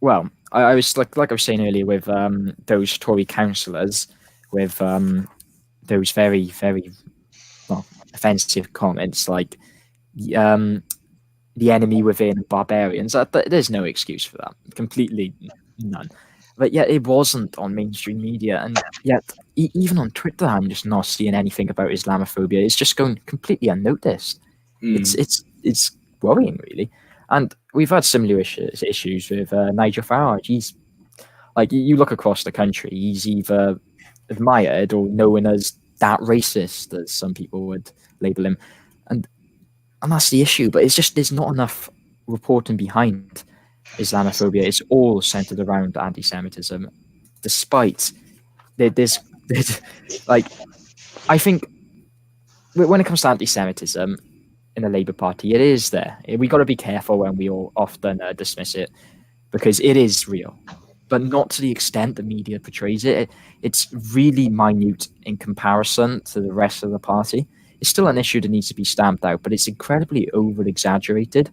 well, I was like I was saying earlier with those Tory councillors with those very well offensive comments like the enemy within barbarians. There's no excuse for that. Completely none. But yet it wasn't on mainstream media, and yet even on Twitter, I'm just not seeing anything about Islamophobia. It's just going completely unnoticed. It's worrying, really. And we've had similar issues with Nigel Farage. He's like, you look across the country, he's either admired or known as that racist, as some people would label him, and that's the issue. But it's just there's not enough reporting behind Islamophobia. It's all centered around anti-Semitism, despite there's like, I think when it comes to anti-Semitism in the Labour Party, it is there. We got to be careful when we all often dismiss it, because it is real, but not to the extent the media portrays it. It's really minute in comparison to the rest of the party. It's still an issue that needs to be stamped out, but it's incredibly over-exaggerated.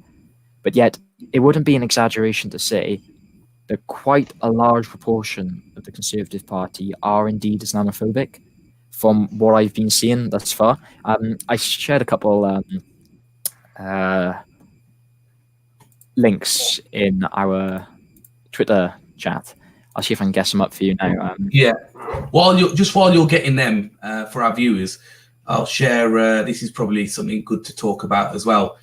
But yet, it wouldn't be an exaggeration to say that quite a large proportion of the Conservative Party are indeed Islamophobic, from what I've been seeing thus far. I shared a couple links in our Twitter chat. I'll see if I can guess them up for you now. Yeah. While you're getting them for our viewers, I'll share. This is probably something good to talk about as well.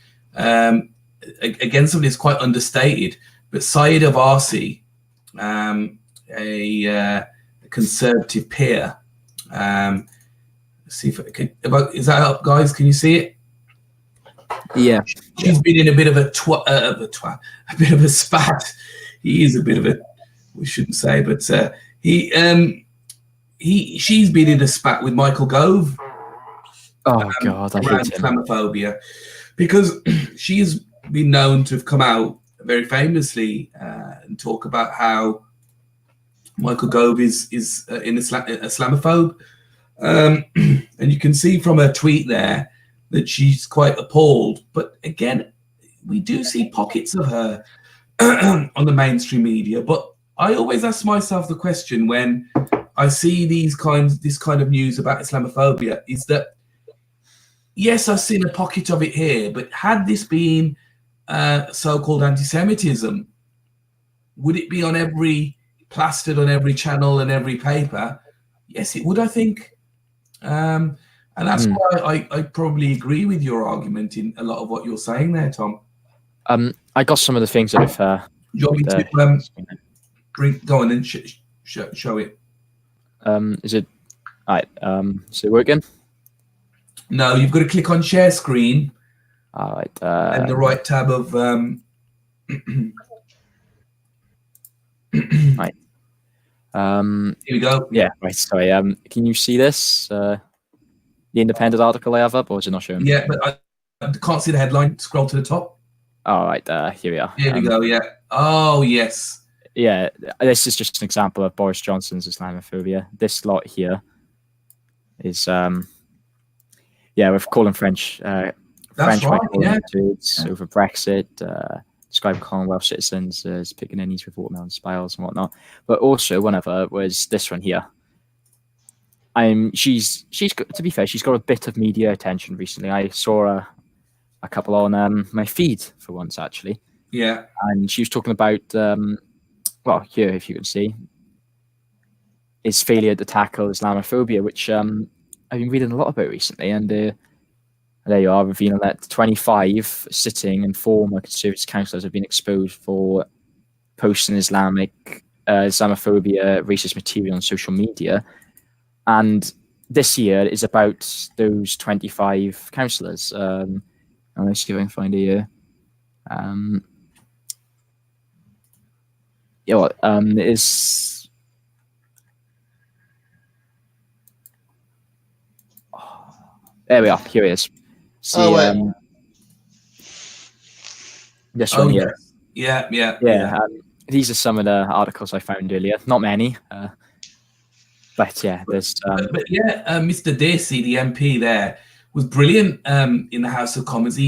Again, something that's quite understated, but Syed Abbasi, a Conservative peer. See if I can. Is that up, guys? Can you see it? Yeah. She's been in a bit of a bit of a spat. He is a bit of a. We shouldn't say, but she's been in a spat with Michael Gove. Oh God, I hate him. Islamophobia, because she's been known to have come out very famously and talk about how Michael Gove is an Islamophobe, and you can see from her tweet there that she's quite appalled. But again, we do see pockets of her on the mainstream media. But I always ask myself the question when I see this kind of news about Islamophobia, is that yes, I've seen a pocket of it here, but had this been so-called anti-Semitism, would it be plastered on every channel and every paper? Yes, it would, I think. And that's why I probably agree with your argument in a lot of what you're saying there, Tom. I got some of the things that I've... you want me to go on and show it? Is it... All right, is it working? No, you've got to click on share screen. All right. And the right tab of... right. Here we go. Yeah, right, sorry. Can you see this? The Independent article I have up, or is it not showing? Yeah, but I can't see the headline. Scroll to the top. All right, here we are. Here we go, yeah. Oh, yes. Yeah, this is just an example of Boris Johnson's Islamophobia. This lot here is... yeah, we're calling French right, over Brexit, describing Commonwealth citizens as pickaninnies with watermelon spiles and whatnot. But also, one of her was this one here. She's to be fair, she's got a bit of media attention recently. I saw a couple on my feed for once, actually. Yeah. And she was talking about, well, here, if you can see, his failure to tackle Islamophobia, which I've been reading a lot about recently. And there you are, revealing that 25 sitting and former Conservative councillors have been exposed for posting Islamophobia, racist material on social media. And this year is about those 25 councillors. Let's see if I can find a year. Yeah, well, it is. There we are. Here it is. See, this one here. Yeah. These are some of the articles I found earlier. Not many. But yeah, there's but yeah, Mr. Dacey, the MP there, was brilliant in the House of Commons.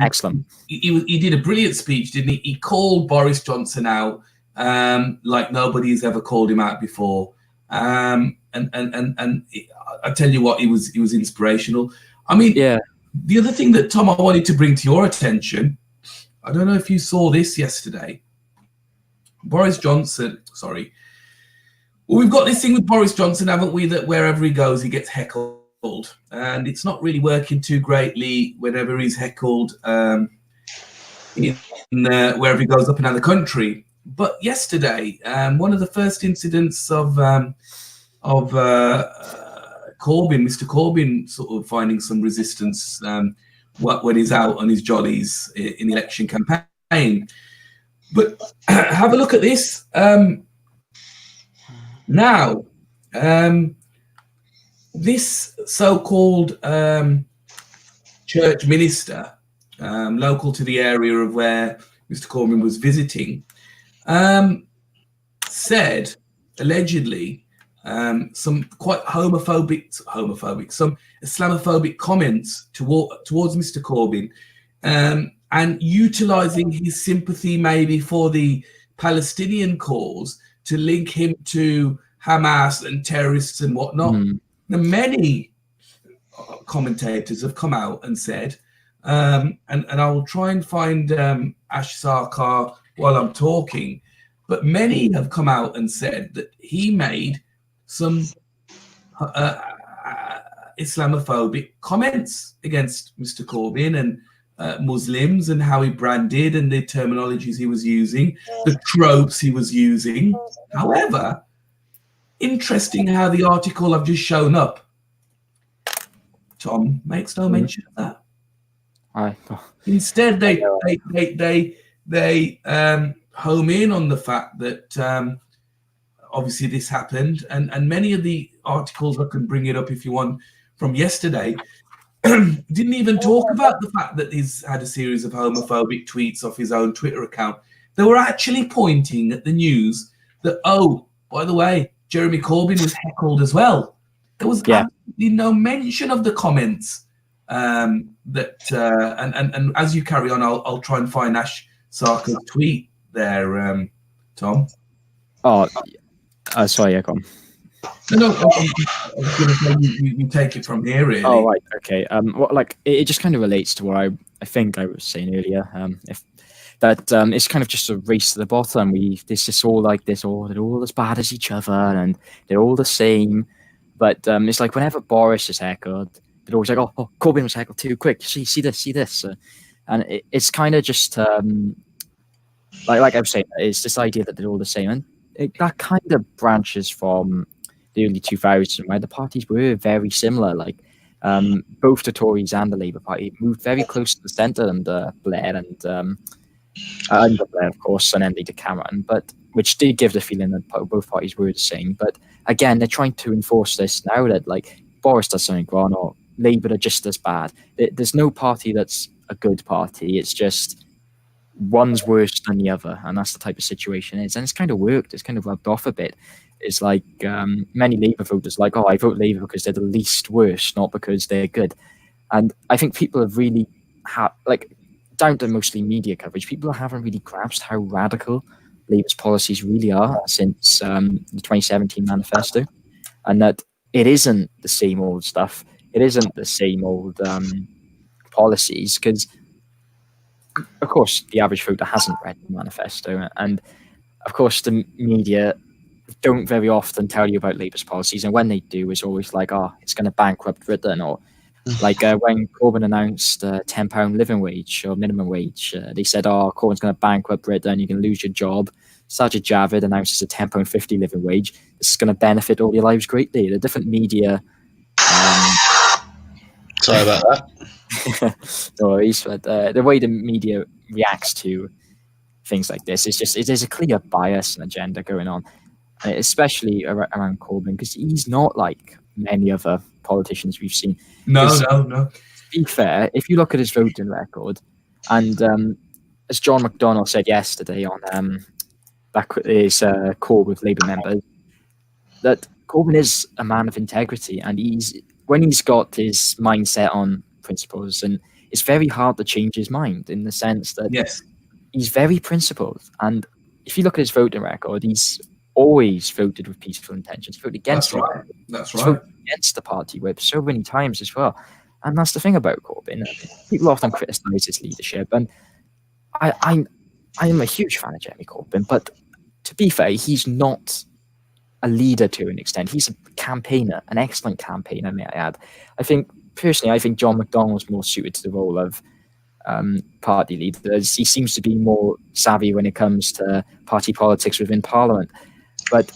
excellent. He did a brilliant speech, didn't he? He called Boris Johnson out like nobody's ever called him out before. And I tell you what, he was inspirational. I mean, Yeah. The other thing that, Tom, I wanted to bring to your attention, I don't know if you saw this yesterday. Boris Johnson, sorry. Well, we've got this thing with Boris Johnson, haven't we, that wherever he goes, he gets heckled. And it's not really working too greatly whenever he's heckled wherever he goes up and down the country. But yesterday, one of the first incidents of Corbyn, Mr. Corbyn, sort of finding some resistance when he's out on his jollies in the election campaign. But have a look at this. Now, this so-called church minister, local to the area of where Mr. Corbyn was visiting, said, allegedly, some quite homophobic, some Islamophobic comments towards Mr. Corbyn, and utilising his sympathy maybe for the Palestinian cause to link him to Hamas and terrorists and whatnot. Now, many commentators have come out and said, and I will try and find Ash Sarkar while I'm talking, but many have come out and said that he made some Islamophobic comments against Mr. Corbyn and Muslims, and how he branded and the terminologies he was using, the tropes he was using. However, interesting how the article I've just shown up, Tom, makes no mention of that. Instead, they home in on the fact that obviously this happened, and many of the articles, I can bring it up if you want, from yesterday, didn't even talk about the fact that he's had a series of homophobic tweets off his own Twitter account. They were actually pointing at the news that, oh, by the way, Jeremy Corbyn was heckled as well. There was absolutely no mention of the comments. And as you carry on, I'll try and find Ash Sarkar's tweet there, Tom. Sorry, I come. No, I was going to say you take it from here, really. Oh, right, okay. Well, like it just kind of relates to what I think I was saying earlier. It's kind of just a race to the bottom. This is all like this, or they're all as bad as each other, and they're all the same. But it's like whenever Boris is heckled, they're always like, "Oh, Corbyn was heckled too quick. See this." And it's kind of just like I was saying, it's this idea that they're all the same, and that kind of branches from the early 2000s, where the parties were very similar. Like both the Tories and the Labour Party moved very close to the centre under Blair, and under Blair, of course, and then leader Cameron, but which did give the feeling that both parties were the same. But again, they're trying to enforce this now that like Boris does something wrong or Labour are just as bad. There's no party that's a good party. It's just one's worse than the other, and that's the type of situation it is. And it's kind of worked. It's kind of rubbed off a bit. It's like many Labour voters like, oh, I vote Labour because they're the least worst, not because they're good. And I think people have really down to mostly media coverage, people haven't really grasped how radical Labour's policies really are since the 2017 manifesto, and that it isn't the same old stuff. It isn't the same old policies, because, of course, the average voter hasn't read the manifesto, and, of course, the media don't very often tell you about Labour's policies, and when they do, it's always like, oh, it's going to bankrupt Britain, or like when Corbyn announced £10 living wage or minimum wage, they said, oh, Corbyn's going to bankrupt Britain, you can lose your job. Sajid Javid announces a £10.50 living wage. This is going to benefit all your lives greatly. The different media... Sorry about that. No worries, but the way the media reacts to things like this is just, there's a clear bias and agenda going on, especially around Corbyn, because he's not like many other politicians we've seen. No. To be fair, if you look at his voting record, and as John McDonnell said yesterday on back with his call with Labour members, that Corbyn is a man of integrity, and when he's got his mindset on principles, and it's very hard to change his mind in the sense that Yes. he's very principled. And if you look at his voting record, he's always voted with peaceful intentions, voted against That's he's right. voted against the party whip so many times as well. And that's the thing about Corbyn. People often criticise his leadership, and I'm a huge fan of Jeremy Corbyn, but to be fair, he's not a leader to an extent. He's a campaigner, an excellent campaigner, may I add. I think John McDonnell's more suited to the role of party leader. He seems to be more savvy when it comes to party politics within Parliament. But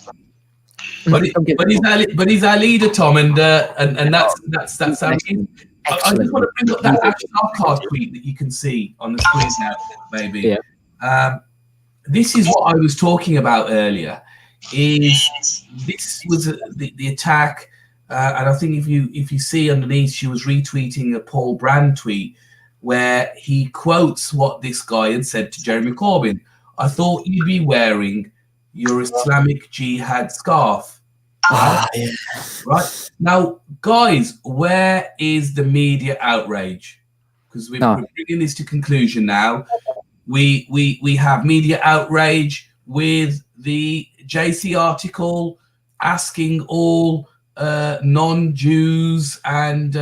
he's our leader, Tom, and that's how he is. I just want to bring up that Ash Arcard tweet that you can see on the screen now, maybe. Yeah. This is what I was talking about earlier. This was the attack, and I think if you see underneath, she was retweeting a Paul Brand tweet where he quotes what this guy had said to Jeremy Corbyn. I thought you'd be wearing your Islamic Jihad scarf. Right? Right now, guys, where is the media outrage? Because we're bringing this to conclusion now. We have media outrage with the JC article asking all non-Jews and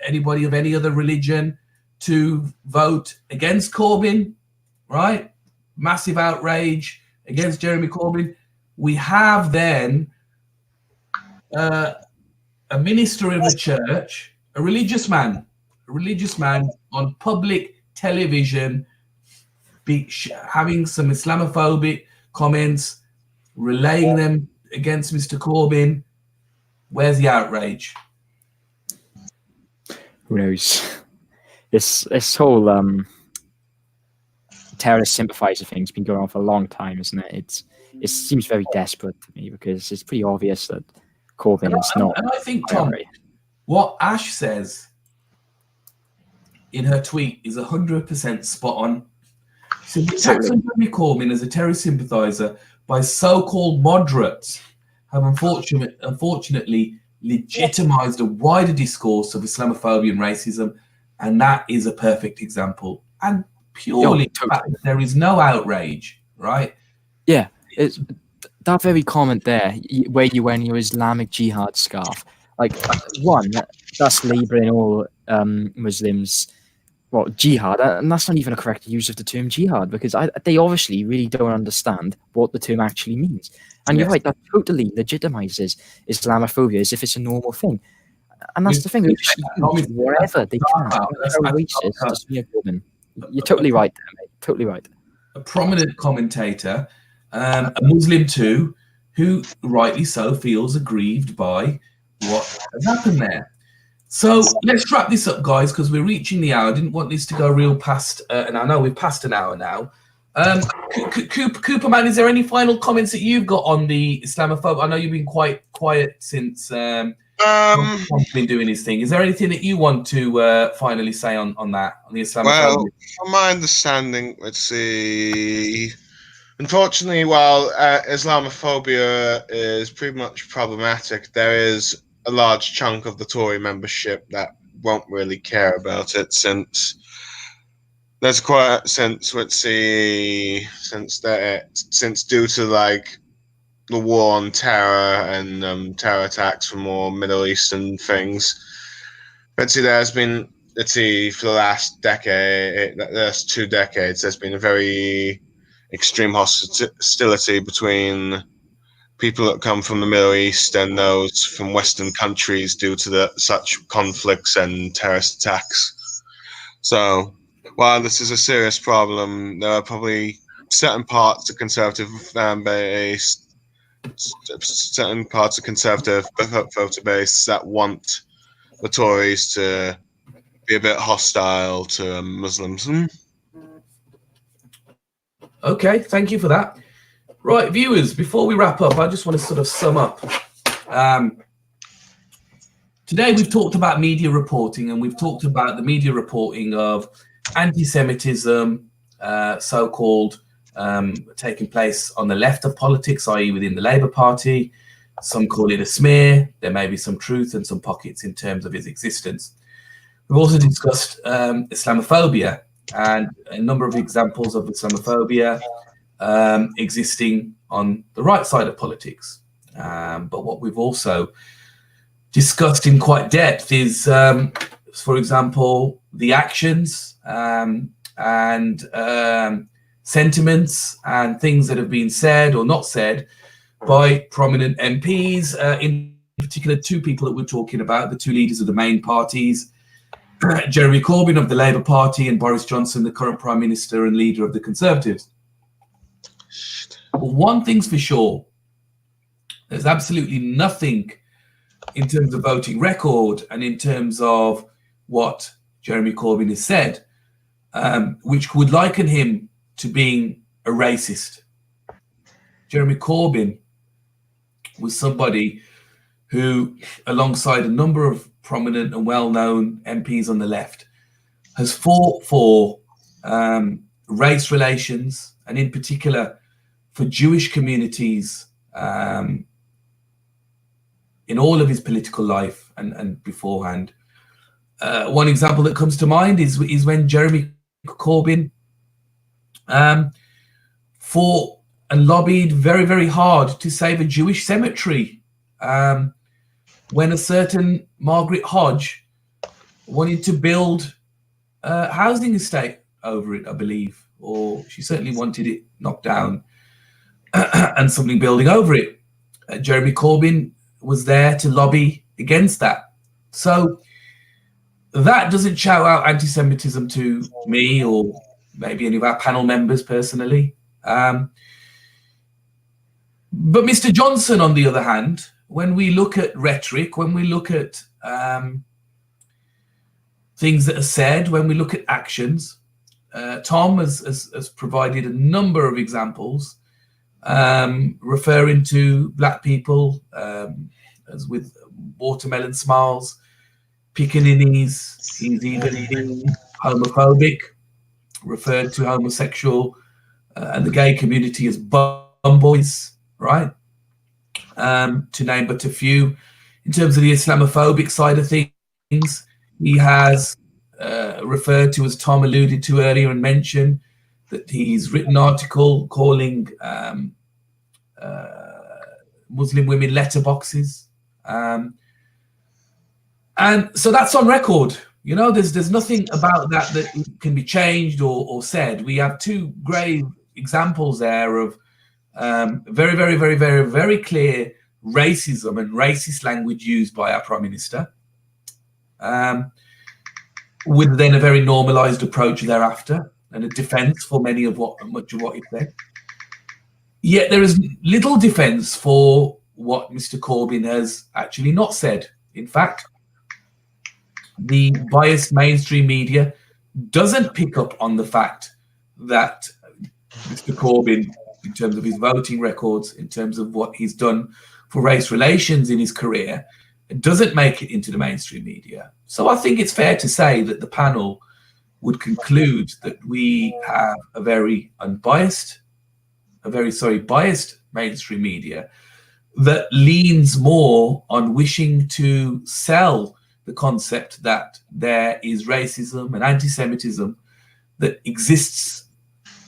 anybody of any other religion to vote against Corbyn, right? Massive outrage against Jeremy Corbyn. We have then a minister of the church, a religious man on public television having some Islamophobic comments, relaying them against Mr. Corbyn. Where's the outrage? Who knows? This whole terrorist sympathizer thing's been going on for a long time, isn't it? It seems very desperate to me because it's pretty obvious that Corbyn is not. And I think, Tom, what Ash says in her tweet is 100% spot on. So the attacks on Jeremy Corbyn as a terrorist sympathizer by so-called moderates have unfortunately legitimised a wider discourse of Islamophobia and racism, and that is a perfect example. And purely the fact that there is no outrage, right? Yeah, it's that very comment there, where you wear your Islamic Jihad scarf. Like, one, that's labelling all Muslims, well, jihad, and that's not even a correct use of the term jihad, because they obviously really don't understand what the term actually means. And you're right, that totally legitimizes Islamophobia as if it's a normal thing. And that's the thing, they just use wherever they can. You're totally right there, mate. Totally right. A prominent commentator, a Muslim too, who rightly so feels aggrieved by what has happened there. So let's wrap this up, guys, because we're reaching the hour. I didn't want this to go real past, and I know we've passed an hour now. Cooper, man, is there any final comments that you've got on the Islamophobia? I know you've been quite quiet since Tom's been doing his thing. Is there anything that you want to finally say on that, on the Islamophobia? Well, from my understanding, let's see. Unfortunately, while Islamophobia is pretty much problematic, there is a large chunk of the Tory membership that won't really care about it, since there's quite since due to like the war on terror and terror attacks from more Middle Eastern things. For the last decade, the last 2 decades, there's been a very extreme hostility between people that come from the Middle East and those from Western countries due to such conflicts and terrorist attacks. So while this is a serious problem, there are probably certain parts of conservative fan base, certain parts of conservative voter base that want the Tories to be a bit hostile to Muslims. Okay, thank you for that. Right, viewers, before we wrap up, I just want to sort of sum up. Today we've talked about media reporting, and we've talked about the media reporting of anti-Semitism, so-called, taking place on the left of politics, i.e. within the Labour Party. Some call it a smear. There may be some truth and some pockets in terms of his existence. We've also discussed Islamophobia and a number of examples of Islamophobia existing on the right side of politics. But what we've also discussed in quite depth is, for example, the actions and sentiments and things that have been said or not said by prominent MPs, in particular two people that we're talking about, the two leaders of the main parties, Jeremy Corbyn of the Labour Party and Boris Johnson, the current Prime Minister and leader of the Conservatives. But one thing's for sure, there's absolutely nothing in terms of voting record and in terms of what Jeremy Corbyn has said, which would liken him to being a racist. Jeremy Corbyn was somebody who, alongside a number of prominent and well-known MPs on the left, has fought for race relations and in particular for Jewish communities in all of his political life and beforehand. One example that comes to mind is when Jeremy Corbyn fought and lobbied very, very hard to save a Jewish cemetery when a certain Margaret Hodge wanted to build a housing estate over it, I believe, or she certainly wanted it knocked down and something building over it. Jeremy Corbyn was there to lobby against that. So that doesn't shout out anti-Semitism to me or maybe any of our panel members personally. But Mr. Johnson, on the other hand, when we look at rhetoric, when we look at things that are said, when we look at actions, Tom has provided a number of examples referring to black people as with watermelon smiles, pickaninnies. He's even been homophobic, referred to homosexual and the gay community as bum boys, right? To name but a few. In terms of the Islamophobic side of things, he has referred to, as Tom alluded to earlier and mentioned, that he's written an article calling Muslim women letterboxes. And so that's on record. You know, there's nothing about that can be changed or said. We have two grave examples there of very, very, very, very, very clear racism and racist language used by our Prime Minister, with then a very normalised approach thereafter and a defence for much of what he said. Yet there is little defence for what Mr. Corbyn has actually not said. In fact, the biased mainstream media doesn't pick up on the fact that Mr. Corbyn, in terms of his voting records, in terms of what he's done for race relations in his career, doesn't make it into the mainstream media. So I think it's fair to say that the panel would conclude that we have a very biased mainstream media that leans more on wishing to sell the concept that there is racism and anti-Semitism that exists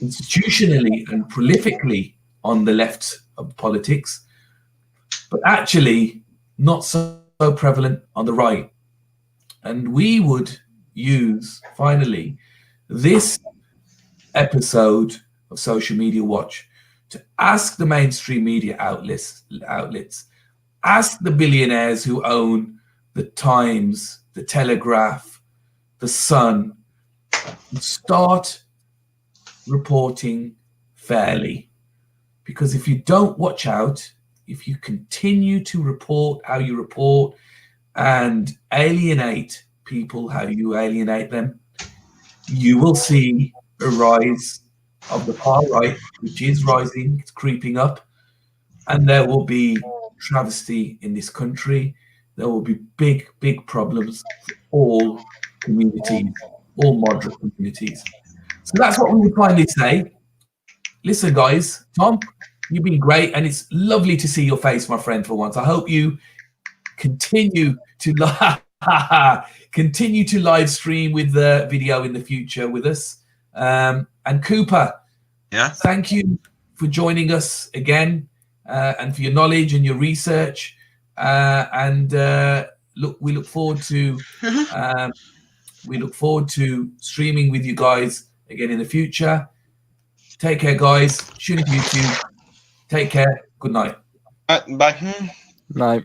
institutionally and prolifically on the left of politics, but actually not so prevalent on the right. And we would use, finally, this episode of Social Media Watch to ask the mainstream media outlets, ask the billionaires who own the Times, the Telegraph, the Sun, and start reporting fairly. Because if you don't watch out, if you continue to report how you report and alienate people how you alienate them, you will see a rise of the far right, which is rising, it's creeping up, and there will be travesty in this country. There will be big, big problems for all communities, all moderate communities. So that's what we would finally say. Listen, guys, Tom, You've been great, and it's lovely to see your face, my friend, for once. I hope you continue to continue to live stream with the video in the future with us. And Cooper, Yeah. thank you for joining us again, and for your knowledge and your research. We look forward to streaming with you guys again in the future. Take care, guys. Tune in YouTube. Take care. Good night. Bye. Right.